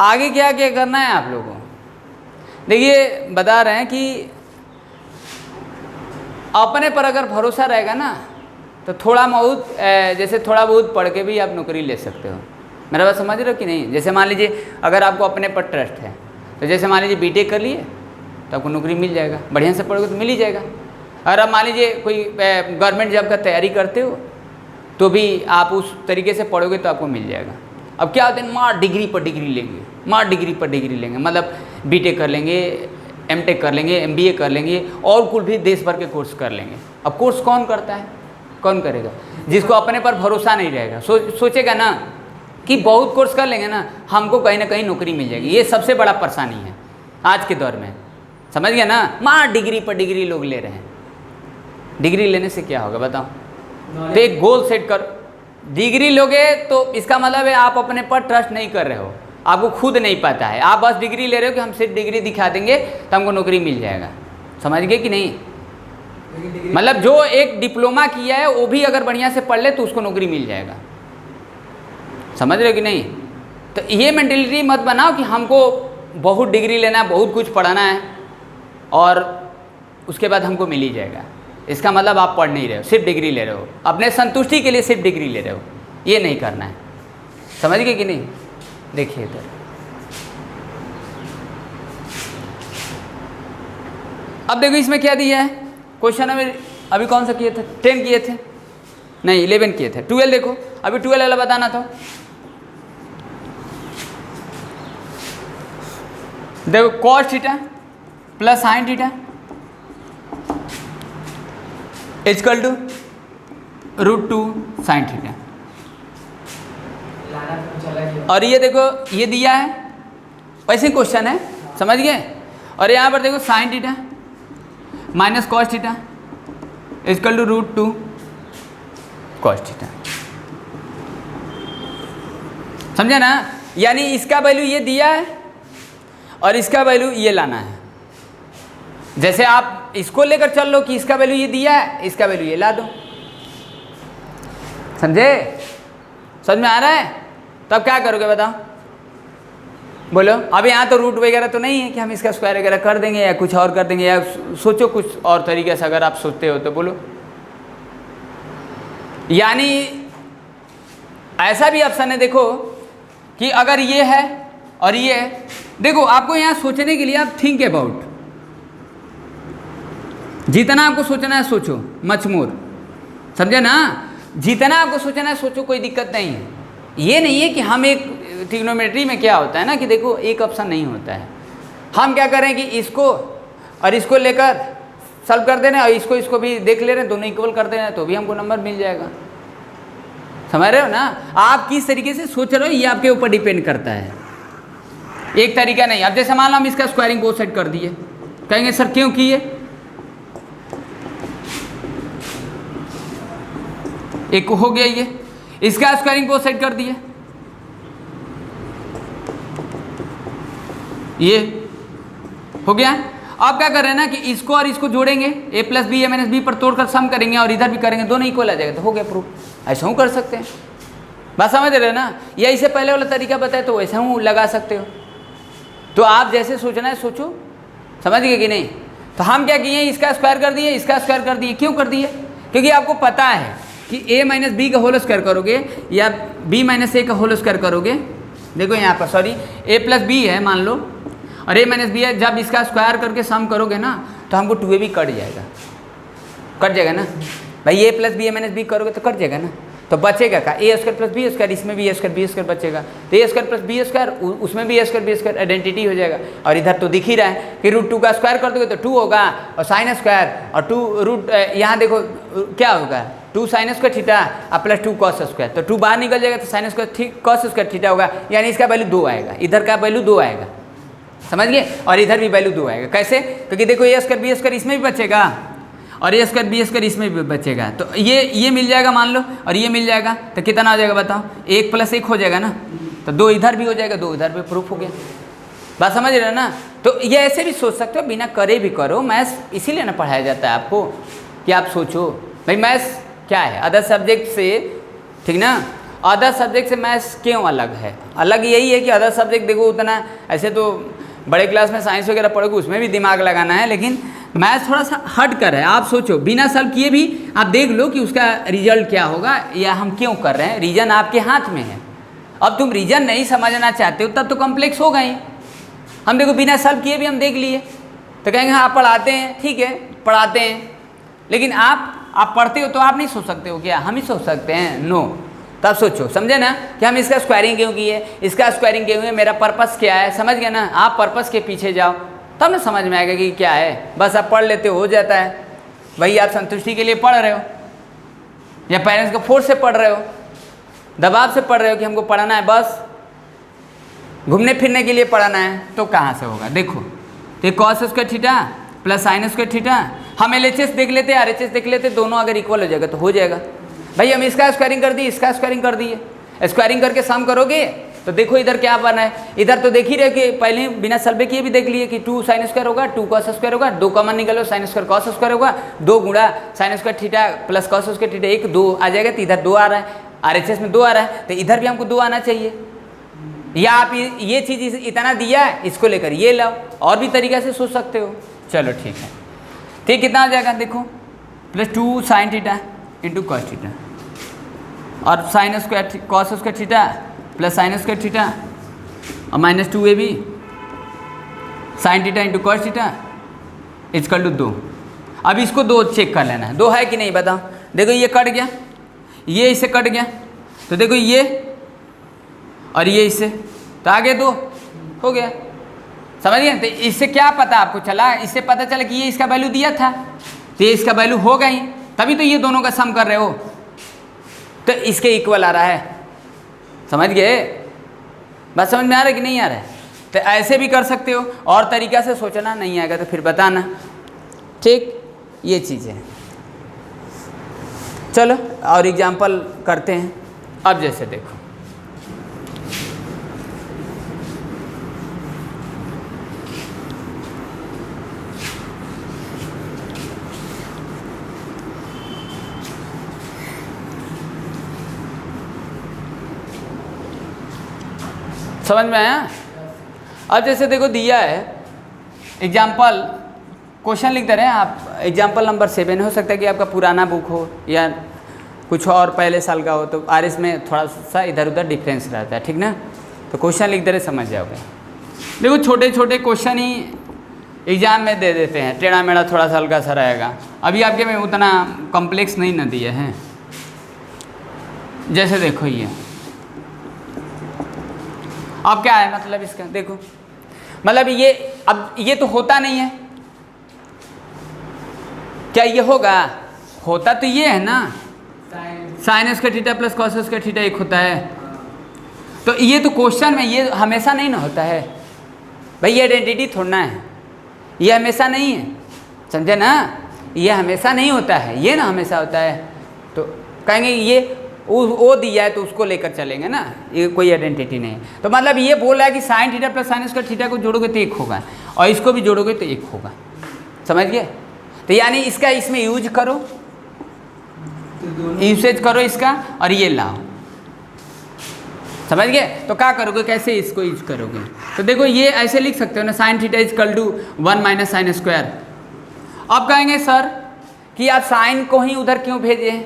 आगे क्या क्या करना है आप लोगों को? देखिए बता रहे हैं कि अपने पर अगर भरोसा रहेगा ना तो थोड़ा बहुत जैसे थोड़ा बहुत पढ़ के भी आप नौकरी ले सकते हो। मेरा बात समझ रहे हो कि नहीं? जैसे मान लीजिए अगर आपको अपने पर ट्रस्ट है तो जैसे मान लीजिए बीटेक कर लिए तो आपको नौकरी मिल जाएगा, बढ़िया से पढ़ोगे तो मिल ही जाएगा। और अब मान लीजिए कोई गवर्नमेंट जॉब का तैयारी करते हो तो भी आप उस तरीके से पढ़ोगे तो आपको मिल जाएगा। अब क्या होता है, मार डिग्री पर डिग्री लेंगे, मार डिग्री पर डिग्री लेंगे, मतलब बीटेक कर लेंगे, एमटेक कर लेंगे, एमबीए कर लेंगे और कुल भी देश भर के कोर्स कर लेंगे। अब कोर्स कौन करता है, कौन करेगा? जिसको अपने पर भरोसा नहीं रहेगा, सोचेगा ना कि बहुत कोर्स कर लेंगे ना हमको कहीं ना कहीं नौकरी मिल जाएगी। ये सबसे बड़ा परेशानी है आज के दौर में, समझ गया ना? मार डिग्री पर डिग्री लोग ले रहे हैं। डिग्री लेने से क्या होगा बताओ? तो एक गोल सेट कर, डिग्री लोगे तो इसका मतलब है आप अपने पर ट्रस्ट नहीं कर रहे हो, आपको खुद नहीं पता है, आप बस डिग्री ले रहे हो कि हम सिर्फ डिग्री दिखा देंगे तो हमको नौकरी मिल जाएगा। समझ गए कि नहीं? मतलब जो एक डिप्लोमा किया है वो भी अगर बढ़िया से पढ़ ले तो उसको नौकरी मिल जाएगा। समझ रहे हो कि नहीं? तो ये मेंटेलिटी मत बनाओ कि हमको बहुत डिग्री लेना है, बहुत कुछ पढ़ाना है और उसके बाद हमको मिल ही जाएगा। इसका मतलब आप पढ़ नहीं रहे हो, सिर्फ डिग्री ले रहे हो, अपने संतुष्टि के लिए सिर्फ डिग्री ले रहे हो। ये नहीं करना है। समझ गए कि नहीं? देखिए इधर, अब देखो इसमें क्या दिया है क्वेश्चन में। अभी कौन सा किए थे? 10 किए थे, नहीं 11 किए थे। 12 देखो, अभी 12 वाला बताना था। देखो cos theta plus sine theta equal to √2 sine theta. और ये देखो ये दिया है, वैसे क्वेश्चन है, समझ गए? और यहाँ पर देखो sine theta minus cos theta equal to √2 cos theta. समझा ना? यानी इसका वैल्यू ये दिया है और इसका वैल्यू ये लाना है। जैसे आप इसको लेकर चल लो कि इसका वैल्यू ये दिया है, इसका वैल्यू ये ला दो। समझे? समझ में आ रहा है? तब क्या करोगे बताओ? बोलो। अब यहाँ तो रूट वगैरह तो नहीं है कि हम इसका स्क्वायर वगैरह कर देंगे या कुछ और कर देंगे, या सोचो कुछ और तरीके से अगर आप सोचते हो तो बोलो। यानी ऐसा भी ऑप्शन है देखो कि अगर ये है और ये है, देखो आपको यहाँ सोचने के लिए आप थिंक अबाउट, जितना आपको सोचना है सोचो, मच मोर। समझे ना? जितना आपको सोचना है सोचो, कोई दिक्कत नहीं है। ये नहीं है कि हम एक ट्रिग्नोमेट्री में क्या होता है ना कि देखो एक ऑप्शन नहीं होता है। हम क्या करें कि इसको और इसको लेकर सॉल्व कर दे रहे हैं और इसको भी देख ले रहे हैं, दोनों इक्वल कर दे रहे हैं तो भी हमको नंबर मिल जाएगा। समझ रहे हो ना? आप किस तरीके से सोच रहे हो ये आपके ऊपर डिपेंड करता है, एक तरीका नहीं। अब जैसे मान लो हम इसका स्क्वायरिंग बोथ साइड कर दिए, कहेंगे सर क्यों किए? एक हो गया, ये इसका स्क्वायरिंग बोथ साइड कर दिए, ये हो गया। अब क्या कर रहे हैं ना कि इसको और इसको जोड़ेंगे, a plus B minus b पर तोड़कर सम करेंगे और इधर भी करेंगे, दोनों इक्वल आ जाएगा तो हो गया प्रूफ। ऐसा हूँ कर सकते हैं, बात समझ रहे हो ना? या इससे पहले वाला तरीका बताए तो वैसा हूँ लगा सकते हो। तो आप जैसे सोचना है सोचो, समझ गए कि नहीं? तो हम क्या किए, इसका स्क्वायर कर दिए, इसका स्क्वायर कर दिए। क्यों कर दिए? क्योंकि आपको पता है कि a माइनस बी का होल स्क्वायर करोगे या b माइनस ए का होल स्क्वायर करोगे। देखो यहाँ पर सॉरी a प्लस बी है मान लो और a माइनस बी है, जब इसका स्क्वायर करके सम करोगे ना तो हमको 2a भी कट जाएगा, कट जाएगा ना भाई। a plus B minus b करोगे तो कट जाएगा ना, तो बचेगा का a square plus B square, इसमें भी a स्क्वायर बी स्क्वायर बचेगा, तो a square plus B square उसमें भी a square b square identity हो जाएगा। और इधर तो दिख ही रहा है कि √2 का स्क्वायर कर दोगे तो 2 होगा और साइन स्क्वायर और 2 रूट, यहाँ देखो क्या होगा 2 साइन स्क्वायर थीटा और प्लस 2 कॉस स्क्वायर, तो 2 बाहर निकल जाएगा तो sine square cos square theta होगा, यानी इसका वैल्यू 2 आएगा, इधर का वैल्यू 2 आएगा। समझ गए? और इधर भी वैल्यू 2 आएगा। कैसे? क्योंकि देखो a स्क्वायर बी स्क्वायर इसमें भी बचेगा और a स्क्वायर बी स्क्वायर इसमें भी बचेगा, तो ये मिल जाएगा मान लो और ये मिल जाएगा, तो कितना हो जाएगा बताओ? 1 प्लस 1 हो जाएगा ना, तो 2 इधर भी हो जाएगा, 2 इधर भी, प्रूफ हो गया। बात समझ रहे हो ना? तो ये ऐसे भी सोच सकते हो, बिना करे भी करो। मैथ्स इसीलिए ना पढ़ाया जाता है आपको कि आप सोचो भाई मैथ्स क्या है अदर सब्जेक्ट से, ठीक ना? अदर सब्जेक्ट से मैथ्स क्यों अलग है? अलग यही है कि अदर सब्जेक्ट देखो उतना, ऐसे तो बड़े क्लास में साइंस वगैरह पढ़ोगे उसमें भी दिमाग लगाना है, लेकिन मैथ थोड़ा सा हट कर है, आप सोचो बिना सॉल्व किए भी आप देख लो कि उसका रिजल्ट क्या होगा या हम क्यों कर रहे हैं। रीजन आपके हाथ में है। अब तुम रीजन नहीं समझना चाहते हो तब तो कॉम्प्लेक्स होगा ही। हम देखो बिना सॉल्व किए भी हम देख लिए तो कहेंगे हाँ पढ़ाते हैं, ठीक है पढ़ाते हैं, लेकिन आप पढ़ते हो तो आप नहीं सोच सकते हो क्या? हम ही सोच सकते हैं? नो। तब सोचो, समझे ना कि हम इसका स्क्वायरिंग क्यों किए, इसका स्क्वायरिंग क्यों है, मेरा पर्पस क्या है, समझ गए ना? आप पर्पस के पीछे जाओ तब ना समझ में आएगा कि क्या है। बस आप पढ़ लेते हो जाता है, वही आप संतुष्टि के लिए पढ़ रहे हो या पेरेंट्स को फोर्स से पढ़ रहे हो, दबाव से पढ़ रहे हो कि हमको पढ़ाना है, बस घूमने फिरने के लिए पढ़ाना है, तो कहाँ से होगा? देखो तो cos square theta plus sine square theta, हम LHS देख लेते हैं RHS देख लेते, दोनों अगर इक्वल हो जाएगा तो हो जाएगा। भाई हम इसका स्क्वायरिंग कर दिए, इसका स्क्वायरिंग कर दिए, स्क्वायरिंग करके सम करोगे तो देखो इधर क्या बना है। इधर तो देख ही रहे कि पहले ही बिना सल्वे किए भी देख लिए कि 2 साइन स्क्वायर होगा, 2 कॉस स्क्वायर होगा, 2 कॉमन निकलो साइन स्क्वायर कॉस स्क्वायर होगा, 2 गुणा sign square theta plus cos square theta 1 2 आ जाएगा, तो इधर 2 आ रहा है, RHS में 2 आ रहा है, तो इधर भी हमको 2 आना चाहिए। या आप ये चीज़ इतना दिया है इसको लेकर ये लाओ, और भी तरीक़े से सोच सकते हो। चलो ठीक है, ठीक कितना आ जाएगा देखो, plus 2 sine theta into cos theta और sine square cos square theta plus sine square theta और minus 2ab sine theta into cos theta is equal to 2। अब इसको 2 चेक कर लेना है, 2 है कि नहीं बताओ। देखो ये कट गया, ये इससे कट गया, तो देखो ये और ये इससे, तो आगे 2 हो गया, समझ गए? तो इससे क्या पता आपको चला, इससे पता चला कि ये इसका वैल्यू दिया था तो ये इसका वैल्यू होगा ही, तभी तो ये दोनों का सम कर रहे हो, तो इसके इक्वल आ रहा है। समझ गए? बात समझ में आ रहा है कि नहीं आ रहा है? तो ऐसे भी कर सकते हो, और तरीक़ा से सोचना नहीं आएगा तो फिर बताना, ठीक? ये चीज़ है। चलो और एग्जाम्पल करते हैं। अब जैसे देखो समझ में आया? अब जैसे देखो दिया है एग्जाम्पल, क्वेश्चन लिख दे रहे हैं आप, एग्जाम्पल नंबर 7 हो सकता है कि आपका पुराना बुक हो या कुछ और पहले साल का हो, तो RS में थोड़ा सा इधर उधर डिफरेंस रहता है, ठीक ना? तो क्वेश्चन लिख दे रहे, समझ जाओगे। देखो छोटे छोटे क्वेश्चन ही एग्ज़ाम में दे देते हैं, टेढ़ा मेढ़ा थोड़ा सा हल्का सा रहेगा, अभी आपके में उतना कॉम्प्लेक्स नहीं ना दिए हैं। जैसे देखो ये अब क्या है मतलब इसका, देखो मतलब ये अब ये तो होता नहीं है, क्या ये होगा? होता तो ये है ना, sign square theta plus cos square theta 1 होता है, तो ये तो क्वेश्चन में ये हमेशा नहीं ना होता है भाई, ये आइडेंटिटी थोड़ा है, ये हमेशा नहीं है, समझे ना? ये हमेशा नहीं होता है, ये ना हमेशा होता है, तो कहेंगे ये वो दिया है तो उसको लेकर चलेंगे ना, ये कोई आइडेंटिटी नहीं। तो मतलब ये बोल रहा है कि sign theta plus sine square theta को जोड़ोगे तो 1 होगा और इसको भी जोड़ोगे तो 1 होगा, समझ गए? तो यानी इसका इसमें यूज करो, यूसेज करो इसका और ये लाओ, समझ गए? तो क्या करोगे, कैसे इसको यूज करोगे? तो देखो ये ऐसे लिख सकते हो ना, sine theta is equal to 1 minus sine square. अब कहेंगे सर कि आप साइन को ही उधर क्यों भेजे?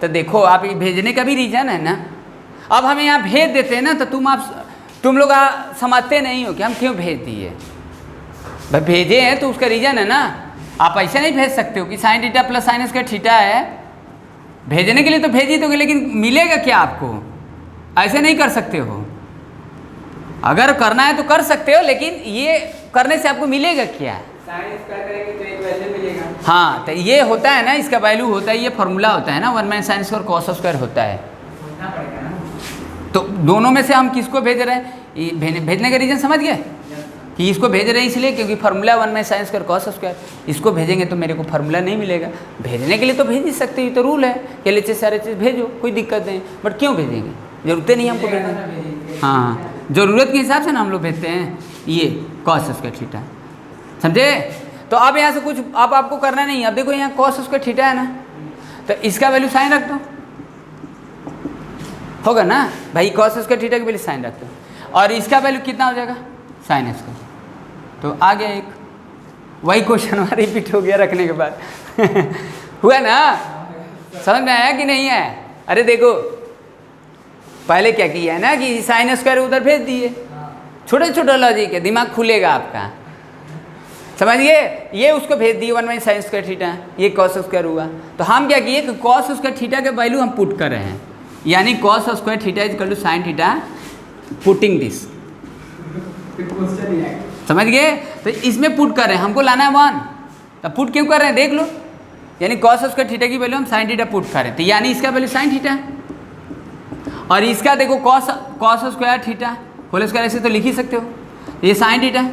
तो देखो आप भेजने का भी रीज़न है ना, अब हमें यहाँ भेज देते हैं ना, तो तुम लोग समझते नहीं हो कि हम क्यों भेज दिए। भाई भेजे हैं तो उसका रीज़न है ना, आप ऐसे नहीं भेज सकते हो कि sign theta plus sine square theta है, भेजने के लिए तो भेज ही दोगे, लेकिन मिलेगा क्या आपको? ऐसे नहीं कर सकते हो, अगर करना है तो कर सकते हो, लेकिन ये करने से आपको मिलेगा क्या? साइन स्क्वायर करेंगे तो एक वैल्यू मिलेगा। हाँ, तो ये होता है ना, इसका वैल्यू होता है, ये फॉर्मूला होता है ना, 1 minus sine square cos square होता है। होना पड़ेगा ना, तो दोनों में से हम किसको भेज रहे हैं? ये भेजने का रीज़न समझ गए कि इसको भेज रहे हैं इसलिए क्योंकि formula 1 minus sine square cos square, इसको भेजेंगे तो मेरे को फार्मूला नहीं मिलेगा। भेजने के लिए तो भेज ही सकते हो, ये तो रूल है कि LHS RHS भेजो, कोई दिक्कत नहीं, बट क्यों भेजेंगे? जरूरत नहीं हमको भेजने। हाँ, ज़रूरत के हिसाब से ना हम लोग भेजते हैं ये कॉस स्क्वायर थीटा, समझे? तो अब यहाँ से कुछ अब आपको करना नहीं है। अब देखो यहाँ कॉस स्क्वायर थीटा है ना, तो इसका वैल्यू साइन रख दो, होगा ना भाई, कॉस स्क्वायर थीटा की वैल्यू साइन रख दो और इसका वैल्यू कितना हो जाएगा? साइन स्क्वायर, तो आ गया एक वही क्वेश्चन वहाँ रिपीट हो गया रखने के बाद हुआ ना, समझ में आया कि नहीं है? अरे देखो पहले क्या किया है ना कि साइन स्क्वायर उधर भेज दिए, छोटे छोटे लॉजिक है, दिमाग खुलेगा आपका, समझिए। ये उसको भेज दिए 1 - sin स्क्वायर थीटा, ये cos स्क्वायर हुआ। तो हम क्या किए कि cos स्क्वायर थीटा के वैल्यू हम पुट कर रहे हैं, यानी cos square theta equal to sin theta, putting this, समझ गए? तो इसमें पुट कर रहे हैं, हमको लाना है 1, तो पुट क्यों कर रहे हैं देख लो, यानी cos स्क्वायर थीटा की वैल्यू हम sin थीटा पुट कर रहे हैं, तो यानी इसका वैल्यू sin थीटा, और इसका देखो cos square theta whole square, ऐसे तो लिख ही सकते हो, ये sin थीटा,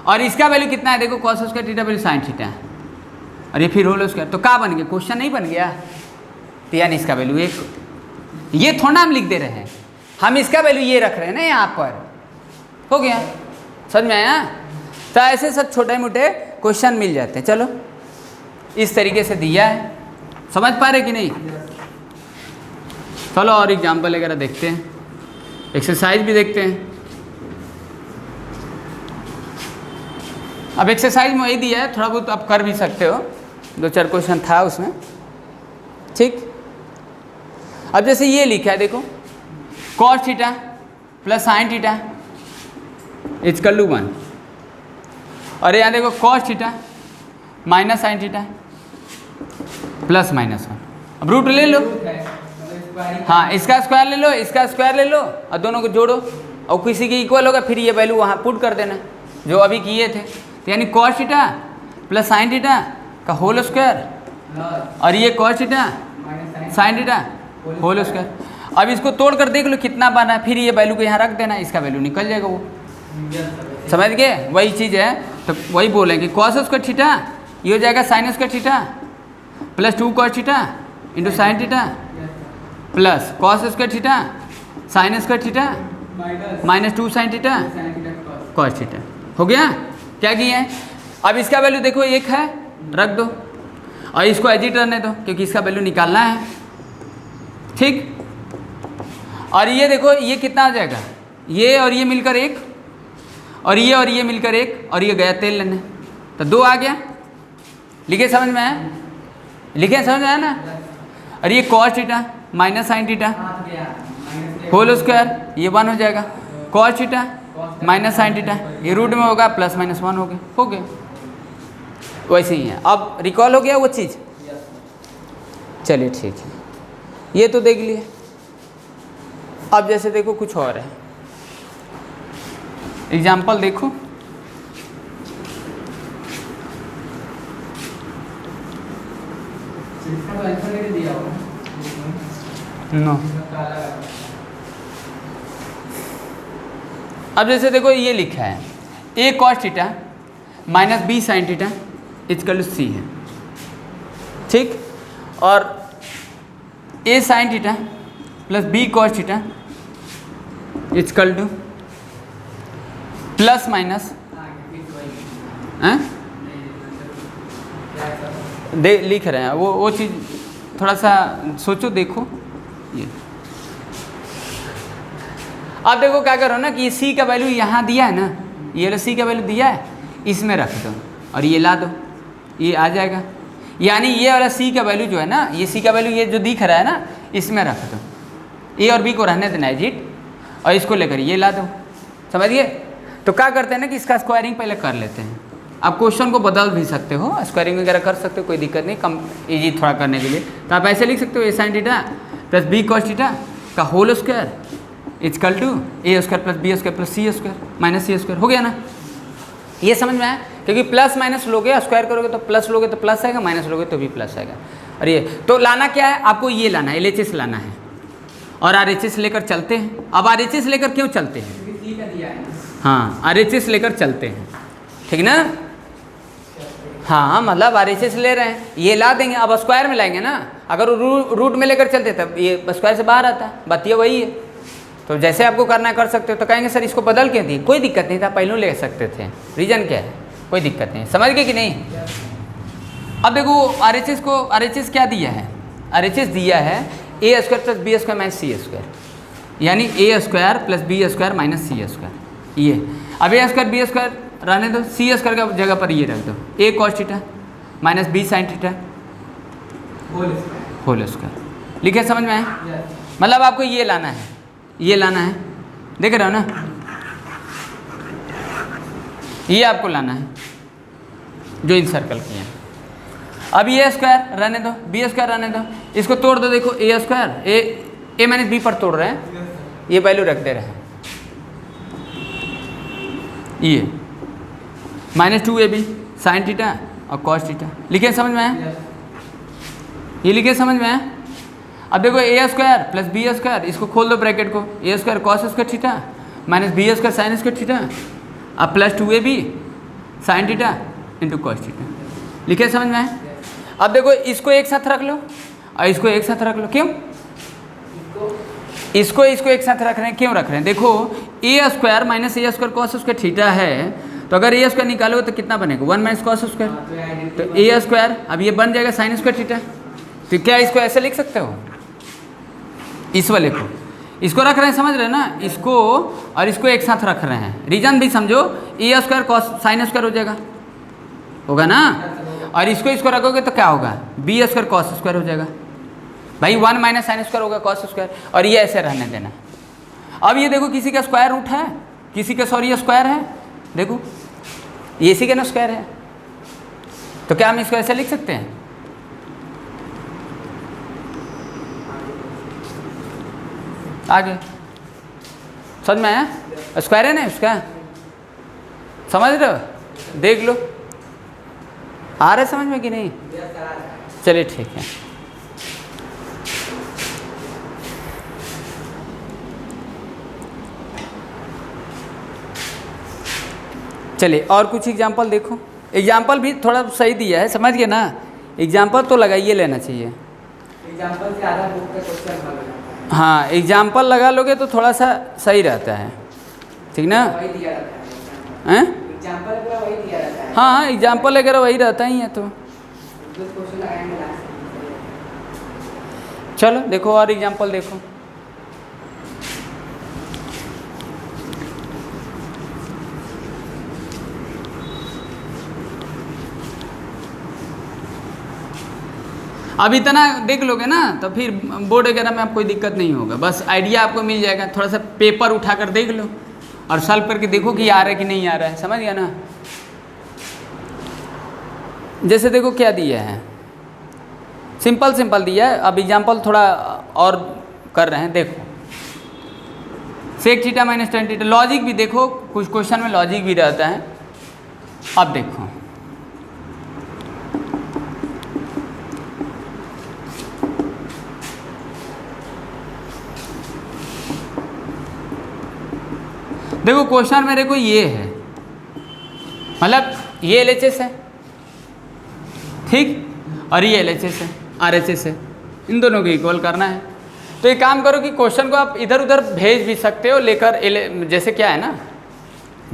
और इसका वैल्यू कितना है देखो cos square theta value sin theta, और ये फिर होल स्क्वायर, तो क्या बन गया? क्वेश्चन नहीं बन गया? तो यानी इसका वैल्यू 1, ये थोड़ा हम लिख दे रहे हैं, हम इसका वैल्यू ये रख रहे हैं ना यहाँ पर, हो गया, समझ में आया? तो ऐसे सब छोटे मोटे क्वेश्चन मिल जाते हैं। चलो इस तरीके से दिया है, समझ पा रहे कि नहीं? चलो और एग्जाम्पल वगैरह देखते हैं, एक्सरसाइज भी देखते हैं। अब एक्सरसाइज में वही दिया है, थोड़ा बहुत आप कर भी सकते हो, 2-4 क्वेश्चन था उसमें, ठीक। अब जैसे ये लिखा है देखो cos theta plus sin theta equal to 1, और यहाँ देखो cos theta minus sin theta plus minus 1। अब रूट ले लो, हाँ इसका स्क्वायर ले लो, इसका स्क्वायर ले लो, और दोनों को जोड़ो, और किसी के इक्वल होगा फिर ये वैल्यू वहाँ पुट कर देना जो अभी किए थे। तो यानी cos theta plus sin theta का होल स्क्वायर, और ये cos theta sin theta whole square. अब इसको तोड़ कर देख लो कितना बना, फिर ये वैल्यू को यहाँ रख देना, इसका वैल्यू निकल जाएगा वो, समझ गए? वही चीज़ है, तो वही बोलेंगे cos स्क्वायर थीटा ये हो जाएगा sin square theta plus 2 cos theta into sin theta plus cos square theta sin square theta minus 2 sin theta cos theta. हो गया? क्या किया है? अब इसका वैल्यू देखो 1 है, रख दो, और इसको एजिट रहने दो क्योंकि इसका वैल्यू निकालना है, ठीक। और ये देखो ये कितना आ जाएगा, ये और ये मिलकर 1, और ये मिलकर 1, और ये गया तेल लेने, तो 2 आ गया। लिखे समझ में आया? लिखे समझ में आया ना? और ये cos theta minus sin theta whole square, ये 1 हो जाएगा, cos theta minus sin theta, ये रूट में होगा प्लस माइनस 1 हो गया। वैसे ही है। अब रिकॉल हो गया वो चीज़? चलिए ठीक है, ये तो देख लिए। अब जैसे देखो कुछ और है, एग्जाम्पल देखो, नो। अब जैसे देखो ये लिखा है a cos theta minus b sin theta equal to c है, ठीक। और a sin theta plus b cos theta equal to plus minus दे लिख रहे हैं, वो चीज़ थोड़ा सा सोचो, देखो ये। अब देखो क्या करो ना कि ये c का वैल्यू यहाँ दिया है ना, ये वाला c का वैल्यू दिया है, इसमें रख दो और ये ला दो, ये आ जाएगा। यानी ये वाला c का वैल्यू जो है ना, ये c का वैल्यू ये जो दिख रहा है ना, इसमें रख दो, a और b को रहने देना एजिट, और इसको लेकर ये ला दो, समझिए। तो क्या करते हैं ना कि इसका स्क्वायरिंग पहले कर लेते हैं। आप क्वेश्चन को बदल भी सकते हो, स्क्वायरिंग वगैरह कर सकते हो, कोई दिक्कत नहीं, कम इजी थोड़ा करने के लिए। तो आप ऐसे लिख सकते हो a sin theta plus b cos theta का whole square equal to a square plus b square plus c square minus c square. हो गया ना? ये समझ में आया? क्योंकि प्लस माइनस लोगे, स्क्वायर करोगे तो प्लस लोगे तो प्लस आएगा, माइनस लोगे तो भी प्लस आएगा। और ये तो लाना क्या है आपको, ये लाना है, LHS लाना है, और RHS लेकर चलते हैं। अब RHS लेकर क्यों चलते हैं? हाँ, RHS लेकर चलते हैं, ठीक ना? हाँ, मतलब RHS ले रहे हैं, ये ला देंगे। अब स्क्वायर में लाएंगे ना, अगर रूट में लेकर चलते तब ये स्क्वायर से बाहर आता है, बात ये वही है। तो जैसे आपको करना है कर सकते हो। तो कहेंगे सर इसको बदल के दी, कोई दिक्कत नहीं था, पहले ले सकते थे, रीजन क्या है, कोई दिक्कत नहीं। समझ गए कि नहीं? अब देखो RHS क्या दिया है, RHS दिया है a square plus b square minus c square, यानी a square plus b square minus c square. ये अब a स्क्वायर b स्क्वायर रहने दो, सी स्क्वायर का जगह पर ये रख दो, A cos theta minus B sine theta whole square. लिखे समझ में आए? मतलब आपको ये लाना है, ये लाना है, देख रहे हो ना, ये आपको लाना है जो इन सर्कल किए हैं। अब ए स्क्वायर रहने दो, बी स्क्वायर रहने दो, इसको तोड़ दो, देखो A square A minus b पर तोड़ रहे हैं, ये वैल्यू रख दे रहे हैं, ये माइनस 2ab साइन थीटा और कॉस थीटा। लिखे समझ में आया? ये लिखे समझ में आया? अब देखो A square plus B square, इसको खोल दो ब्रैकेट को, A square cos square theta minus B square sine square theta अब plus 2ab sine theta into cos theta. लिखे समझ में आया? अब देखो इसको एक साथ रख लो और इसको एक साथ रख लो, क्यों? इसको एक साथ रख रहे हैं, क्यों रख रहे हैं? देखो A square minus A square cos square theta है, तो अगर ए स्क्वायर निकालोगे तो कितना बनेगा? 1 माइनस कॉस स्क्वायर, तो ए स्क्वायर अब ये बन जाएगा साइन स्क्वायर थीटा। तो क्या इसको ऐसे लिख सकते हो? इस वाले को इसको रख रहे हैं, समझ रहे हैं ना? इसको और इसको एक साथ रख रहे हैं, रीजन भी समझो, ए स्क्वायर कॉस साइन स्क्वायर हो जाएगा, होगा ना? और इसको रखोगे तो क्या होगा? बी स्क्वायर कॉस स्क्वायर हो जाएगा भाई, 1 माइनस साइन स्क्वायर होगा कॉस स्क्वायर, और ये ऐसे रहने देना। अब ये देखो किसी का स्क्वायर रूट है, किसी का सॉरी ये स्क्वायर है, देखो ये इसी का ना स्क्वायर है, तो क्या हम इसको ऐसे लिख सकते हैं? आगे समझ में आया? स्क्वायर है ना इसका, समझ रहे हो? देख लो आ रहा है समझ में कि नहीं? चलिए ठीक है। चलिए और कुछ एग्जांपल देखो, एग्जांपल भी थोड़ा सही दिया है, समझ गए ना? एग्जांपल तो लगाइए लेना चाहिए, एग्जांपल से आधा बुक का क्वेश्चन हल हो जाता है। हाँ एग्जांपल लगा लोगे तो थोड़ा सा सही रहता है, ठीक ना? वही दिया रहता है, हैं? एग्जांपल पूरा वही दिया रहता है। हाँ एग्जांपल वगैरह वही रहता ही है, तो दो क्वेश्चन लगाएंगे लास्ट में। चलो देखो और एग्जांपल देखो। अब इतना देख लोगे ना तो फिर बोर्ड वगैरह में आपको कोई दिक्कत नहीं होगा, बस आइडिया आपको मिल जाएगा। थोड़ा सा पेपर उठाकर देख लो और सॉल्व करके देखो कि आ रहा है कि नहीं आ रहा है, समझ गया ना? जैसे देखो क्या दिया है, सिंपल दिया है। अब एग्जांपल थोड़ा और कर रहे हैं, देखो sec theta minus tan theta, logic भी देखो, कुछ क्वेश्चन में लॉजिक भी रहता है। अब देखो देखो क्वेश्चन मेरे को ये है, मतलब ये LHS है, ठीक, और ये LHS है, RHS है, इन दोनों को इक्वल करना है। तो एक काम करो कि क्वेश्चन को आप इधर उधर भेज भी सकते हो लेकर, जैसे क्या है ना,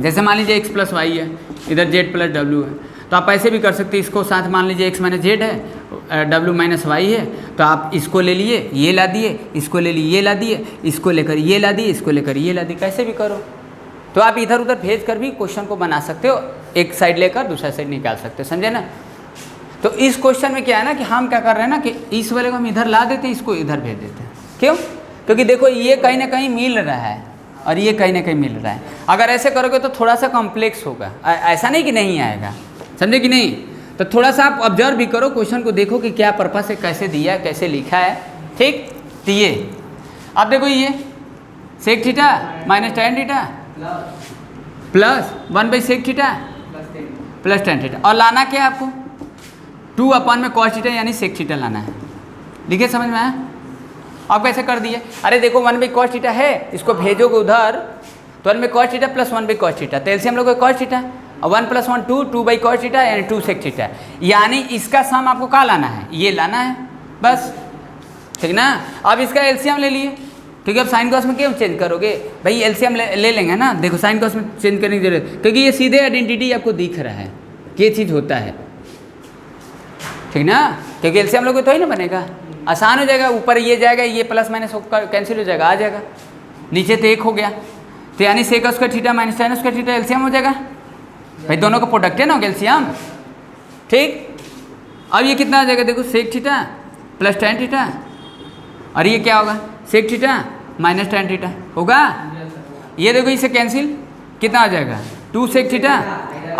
जैसे मान लीजिए x प्लस वाई है, इधर z प्लस w है, तो आप ऐसे भी कर सकते हैं। इसको साथ मान लीजिए x माइनस जेड है, w माइनस वाई है, तो आप इसको ले लिए ये ला दिए, इसको ले लिए ये ला दिए, इसको लेकर ये ला दिए, इसको लेकर ये ला दिए, कैसे भी करो। तो आप इधर उधर भेज कर भी क्वेश्चन को बना सकते हो, एक साइड लेकर दूसरा साइड निकाल सकते हो, समझे ना? तो इस क्वेश्चन में क्या है ना कि हम क्या कर रहे हैं ना कि इस वाले को हम इधर ला देते हैं, इसको इधर भेज देते हैं। क्यों? क्योंकि देखो ये कहीं ना कहीं मिल रहा है और ये कहीं ना कहीं मिल रहा है। अगर ऐसे करोगे तो थोड़ा सा कॉम्प्लेक्स होगा, ऐसा नहीं कि नहीं आएगा, समझे कि नहीं? तो थोड़ा सा आप ऑब्जर्व भी करो, क्वेश्चन को देखो कि क्या पर्पस है, कैसे दिया है, कैसे लिखा है, ठीक? तो ये अब देखो ये sec theta minus tan theta plus 1/sec theta plus tan theta, और लाना क्या है आपको? 2 अपन में cos थीटा यानी sec थीटा लाना है। लिखे समझ में आया? आप कैसे कर दिए? अरे देखो 1/cos थीटा है, इसको भेजोगे उधर तो 1/cos theta plus 1/cos theta, तो एलसीएम लोगे cos थीटा, और 1 + 1 2, 2/cos थीटा यानी 2 sec थीटा, यानी इसका सम आपको क्या लाना है? ये लाना है बस, ठीक ना? अब इसका एलसीएम ले लिए, क्योंकि अब साइन कॉस में क्यों चेंज करोगे भाई, एलसीएम ले लेंगे ना। देखो साइन कॉस में चेंज करने की जरूरत, क्योंकि ये सीधे आइडेंटिटी आपको दिख रहा है कि ये चीज़ होता है, ठीक ना? क्योंकि एलसीएम लोगे तो ही ना बनेगा, आसान हो जाएगा। ऊपर ये जाएगा, ये प्लस माइनस कैंसिल हो जाएगा, आ जाएगा, नीचे तो 1 हो गया, तो यानी sec square theta minus tan square theta LCM हो जाएगा, भाई दोनों का प्रोडक्ट है ना कैल्शियम, ठीक। अब ये कितना आ जाएगा देखो, sec theta plus tan theta, और ये क्या होगा, sec theta minus tan theta होगा। ये देखो इसे कैंसिल, कितना आ जाएगा, 2 सेक थीटा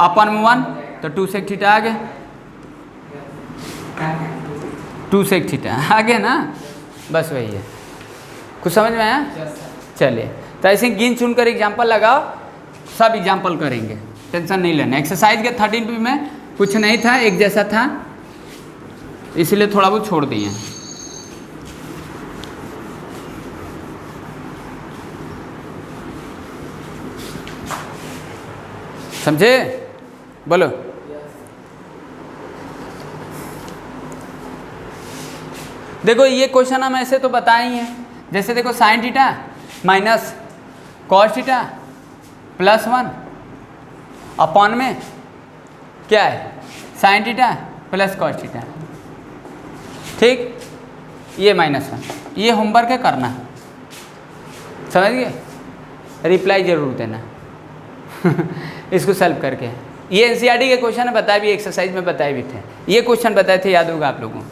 अपन में 1, तो 2 सेक थीटा आ गया, 2 सेक थीटा आ गया ना, बस वही है। कुछ समझ में आया? चलिए, तो ऐसे गिन चुन कर एग्जाम्पल लगाओ, सब एग्जाम्पल करेंगे, टेंशन नहीं लेना। एक्सरसाइज के 13 में कुछ नहीं था, एक जैसा था, इसलिए थोड़ा बहुत छोड़ दिए। समझे? बोलो। देखो ये क्वेश्चन हम ऐसे तो बताए ही हैं, जैसे देखो sine theta minus cos theta plus 1 upon में क्या है, sign theta plus cos theta, ठीक। ये -1, ये होमवर्क है करना, समझ गए? रिप्लाई जरूर देना इसको सॉल्व करके। ये एनसीईआरटी के क्वेश्चन है, बताए भी, एक्सरसाइज में बताए भी थे, ये क्वेश्चन बताए थे, याद होगा आप लोगों को।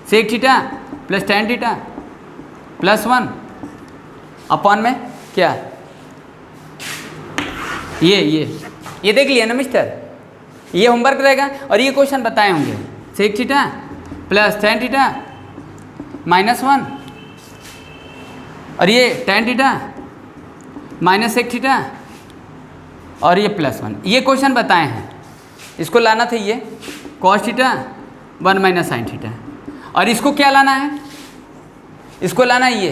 Sec theta plus tan theta plus 1 upon में क्या, ये देख लिया ना मिस्टर, ये होमवर्क रहेगा। और ये क्वेश्चन बताए होंगे, sec theta plus tan theta minus 1, और ये tan theta minus sec theta, और ये प्लस 1, ये क्वेश्चन बताए हैं। इसको लाना था ये cos theta 1 minus sign theta, और इसको क्या लाना है, इसको लाना है ये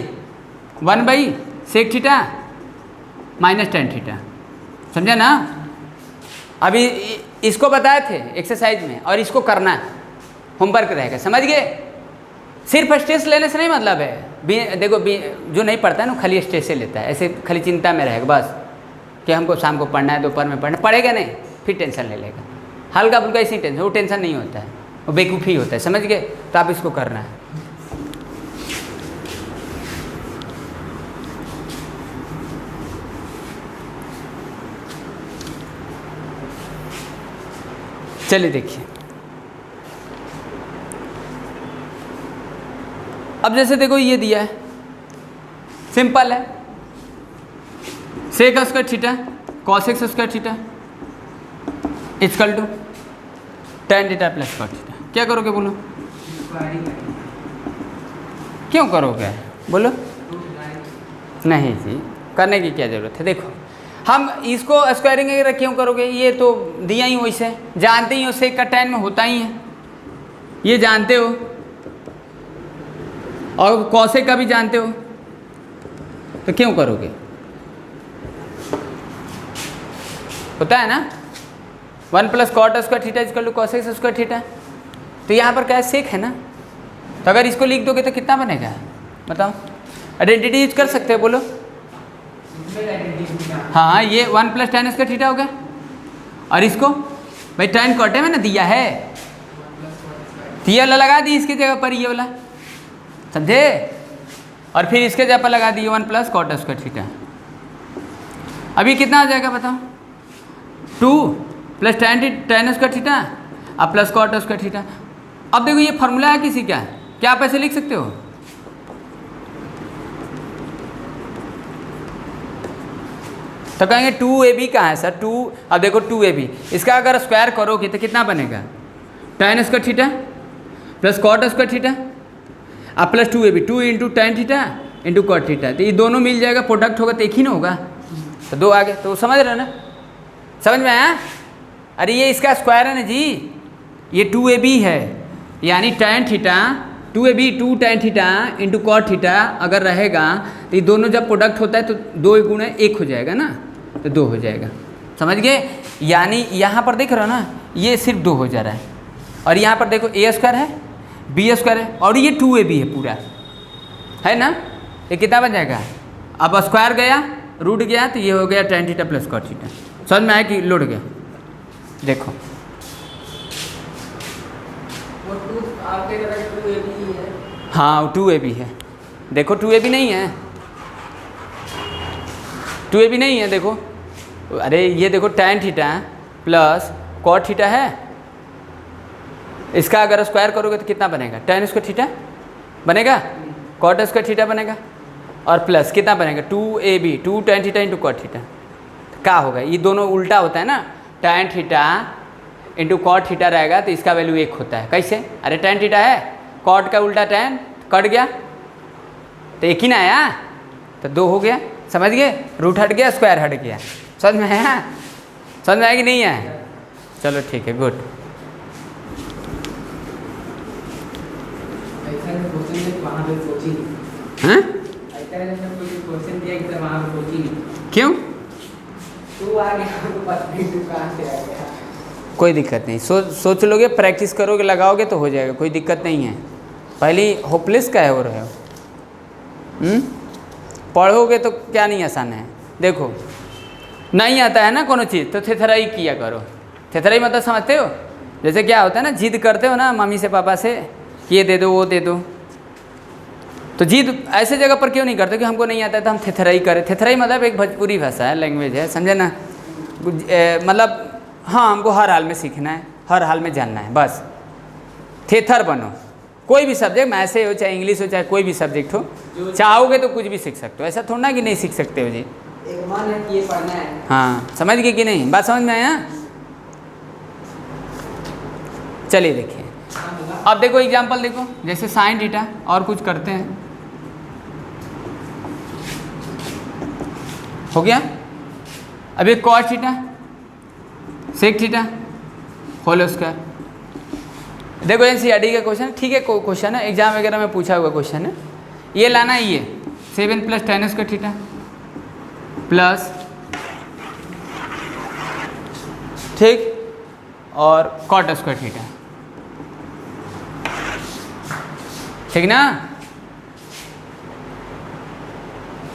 1 by sec theta minus tan theta, समझा ना? अभी इसको बताए थे एक्सरसाइज में, और इसको करना है, होमवर्क रहेगा, समझ गए? सिर्फ स्ट्रेस लेने से नहीं मतलब है, देखो जो नहीं पढ़ता है ना खाली स्ट्रेस से लेता है, ऐसे खाली चिंता में रहेगा बस कि हमको शाम को पढ़ना है, दोपहर में पढ़ना, पढ़ेगा नहीं फिर टेंशन ले लेगा, हल्का फुल्का ऐसी टेंशन, वो टेंशन नहीं होता है, वो बेवकूफ़ी होता है, समझ गए? तो आप इसको करना है। चलिए देखिए, अब जैसे देखो ये दिया है, सिंपल है, sec square theta cos x square theta equal to tan theta plus cos theta. क्या करोगे बोलो? क्यों करोगे बोलो? नहीं जी, करने की क्या ज़रूरत है। देखो हम इसको स्क्वायरिंग वगैरह क्यों करोगे, ये तो दिया ही वैसे, जानते ही हो सेक का टेन में होता ही है, ये जानते हो, और कॉसेक का भी जानते हो, तो क्यों करोगे? होता है ना 1 plus cot square theta equal to cosec square theta. तो यहाँ पर क्या है, सेक है ना, तो अगर इसको लिख दोगे तो कितना बनेगा बताओ? आइडेंटिटी यूज कर सकते हो, बोलो। हाँ, ये 1 प्लस टेन स्क्वायर थीटा हो गया, और इसको भाई टेन कॉटे में ना दिया है, तो ये वाला लगा दी इसकी जगह पर, ये वाला, समझे? और फिर इसके जगह पर लगा दिए 1 प्लस कॉट स्क्वायर थीटा। अभी कितना आ जाएगा बताओ? 2 प्लस टेन स्क्वायर थीटा अब प्लस कॉट स्क्वायर थीटा। अब देखो ये फार्मूला है किसी का, क्या आप ऐसे लिख सकते हो? तो कहेंगे 2ab कहाँ है सर? 2, अब देखो 2ab, इसका अगर स्क्वायर करोगे तो कितना बनेगा? Tan square theta plus cot square theta अब plus 2ab, 2 into tan theta into cot theta, तो ये दोनों मिल जाएगा, प्रोडक्ट होगा तो एक ही ना होगा, तो 2 आ गया। तो समझ रहे हो ना? समझ में आया? अरे ये इसका स्क्वायर है ना जी, ये 2ab है, यानी tan theta 2ab 2 tan theta into cot theta अगर रहेगा तो ये दोनों जब प्रोडक्ट होता है तो 2 गुणे 1 हो जाएगा ना, तो 2 हो जाएगा, समझ गए? यानी यहाँ पर देख रहे हो ना, ये सिर्फ 2 हो जा रहा है, और यहाँ पर देखो a स्क्वायर है b स्क्वायर है, और ये 2ab है पूरा, है ना? ये कितना बन जाएगा? अब स्क्वायर गया, रूट गया, तो ये हो गया tan theta plus cot theta. समझ में आया कि लोड गया? देखो वो 2 आपके तरफ 2ab ही है। हाँ 2ab है, देखो 2ab नहीं है, 2ab नहीं है, देखो, अरे ये देखो tan theta plus cot theta है, इसका अगर स्क्वायर करोगे तो कितना बनेगा, tan स्क्वायर थीटा बनेगा, कॉट स्क्वायर थीटा बनेगा, और प्लस कितना बनेगा 2ab 2 tan theta into cot theta. क्या होगा, ये दोनों उल्टा होता है ना, tan theta into cot theta रहेगा तो इसका वैल्यू 1 होता है। कैसे, अरे tan थीटा है, कॉट का उल्टा tan कट गया तो 1 ही ना आया, तो 2 हो गया, समझ गए, रूट हट गया, स्क्वायर हट गया। समझ में आया, समझ में आया कि नहीं आया? चलो ठीक है, गुड। हाँ क्यों, कोई दिक्कत नहीं, सोच लोगे, प्रैक्टिस करोगे, लगाओगे तो हो जाएगा, कोई दिक्कत नहीं है। पहली होपलेस का है हो रहे हो, पढ़ोगे तो क्या नहीं आसान है। देखो नहीं आता है ना कोनो चीज़ तो थेथराई किया करो। थेथराई मतलब समझते हो, जैसे क्या होता है ना, जिद करते हो ना मम्मी से पापा से कि ये दे दो वो दे दो, तो जिद ऐसे जगह पर क्यों नहीं करते कि हमको नहीं आता है तो हम थेथराई करें। थेथराई मतलब एक भोजपुरी भाषा है, लैंग्वेज है, समझे ना, मतलब हाँ हमको हर हाल में सीखना है, हर हाल में जानना है, बस थेथर बनो। कोई भी सब्जेक्ट, मैथ्स हो चाहे इंग्लिश हो चाहे कोई भी सब्जेक्ट हो, चाहोगे तो कुछ भी सीख सकते हो, ऐसा थोड़ा ना कि नहीं सीख सकते हो जी। एक मन है कि ये पढ़ना है। हाँ समझ गए कि नहीं, बात समझ में आया? चलिए देखिए, अब देखो एग्जांपल देखो, जैसे साइन थीटा, और कुछ करते हैं, हो गया। अब एक cos theta sec theta whole square. देखो एनसीईआरटी का क्वेश्चन, ठीक है, क्वेश्चन है, एग्जाम वगैरह में पूछा हुआ क्वेश्चन है, ये लाना है, ये 7 + tan स्क्वायर थीटा प्लस, ठीक, और कॉट स्क्वायर थीटा, ठीक ना।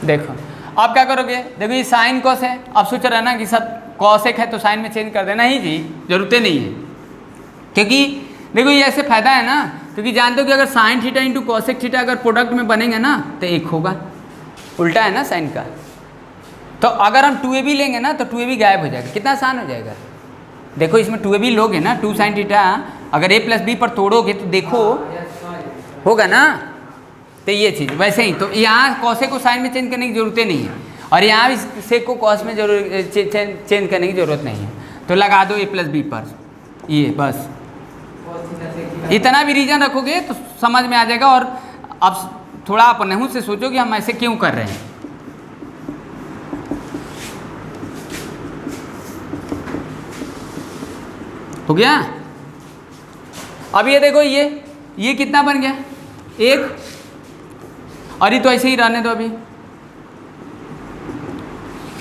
देखो आप क्या करोगे, देखो ये साइन कॉस है, अब सोच रहे ना कि सब कॉसेक है तो साइन में चेंज कर देना ही जी, जरूरत नहीं है, क्योंकि देखो ये ऐसे फायदा है ना, क्योंकि जानते हो कि अगर sign theta into cosec theta अगर प्रोडक्ट में बनेंगे ना तो 1 होगा, उल्टा है ना साइन का। तो अगर हम 2ab लेंगे ना तो 2ab गायब हो जाएगा, कितना आसान हो जाएगा। देखो इसमें 2ab लोगे ना, 2 sin थीटा अगर a + b पर तोड़ोगे तो देखो होगा ना, तो ये चीज़ वैसे ही। तो यहाँ कॉसे को साइन में चेंज करने की जरूरत नहीं है, और यहाँ भी सेक को कॉस में चेंज करने की ज़रूरत नहीं है, तो लगा दो a + b पर, ये बस इतना भी रीजन रखोगे तो समझ में आ जाएगा। और अब थोड़ा अपने से सोचो कि हम ऐसे क्यों कर रहे हैं। हो गया। अब ये देखो, ये कितना बन गया 1, और ये तो ऐसे ही रहने दो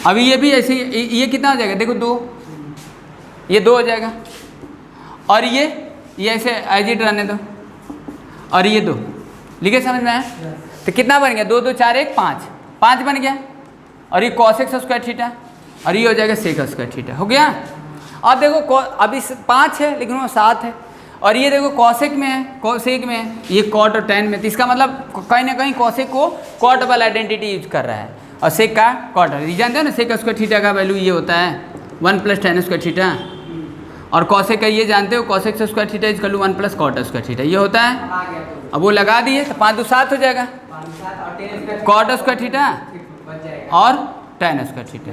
अभी ये भी ऐसे ही, ये कितना हो जाएगा, देखो 2, ये 2 हो जाएगा, और ये ऐसे एज इट रहने दो, और ये 2, लिखे समझ में आया। तो कितना बन गया, 2 2 4 1 5 बन गया, और ये कॉसेक स्क्वायर थीटा, और ये हो जाएगा सेक स्क्वायर थीटा। हो गया। अब देखो अभी 5 है लेकिन वो 7 है, और ये देखो कॉसेक में है, कॉसेक में है, ये कॉट और टैन में, तो इसका मतलब कहीं ना कहीं कॉसेक को कॉट वाला आइडेंटिटी यूज कर रहा है, और सेक का कॉट। ये जानते हो ना, सेक स्क्वायर थीटा का वैल्यू ये होता है 1 + tan स्क्वायर थीटा, और कॉसेक का ये जानते हो, cosec square theta is 1 + cot square theta, ये होता है। अब वो लगा दिए तो 5 2 7 हो जाएगा, कॉट स्क्वायर थीटा और tan स्क्वायर थीटा।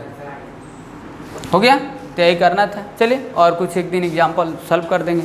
हो गया। तो यही करना था। चलिए और कुछ एक दिन एग्जाम्पल सॉल्व कर देंगे।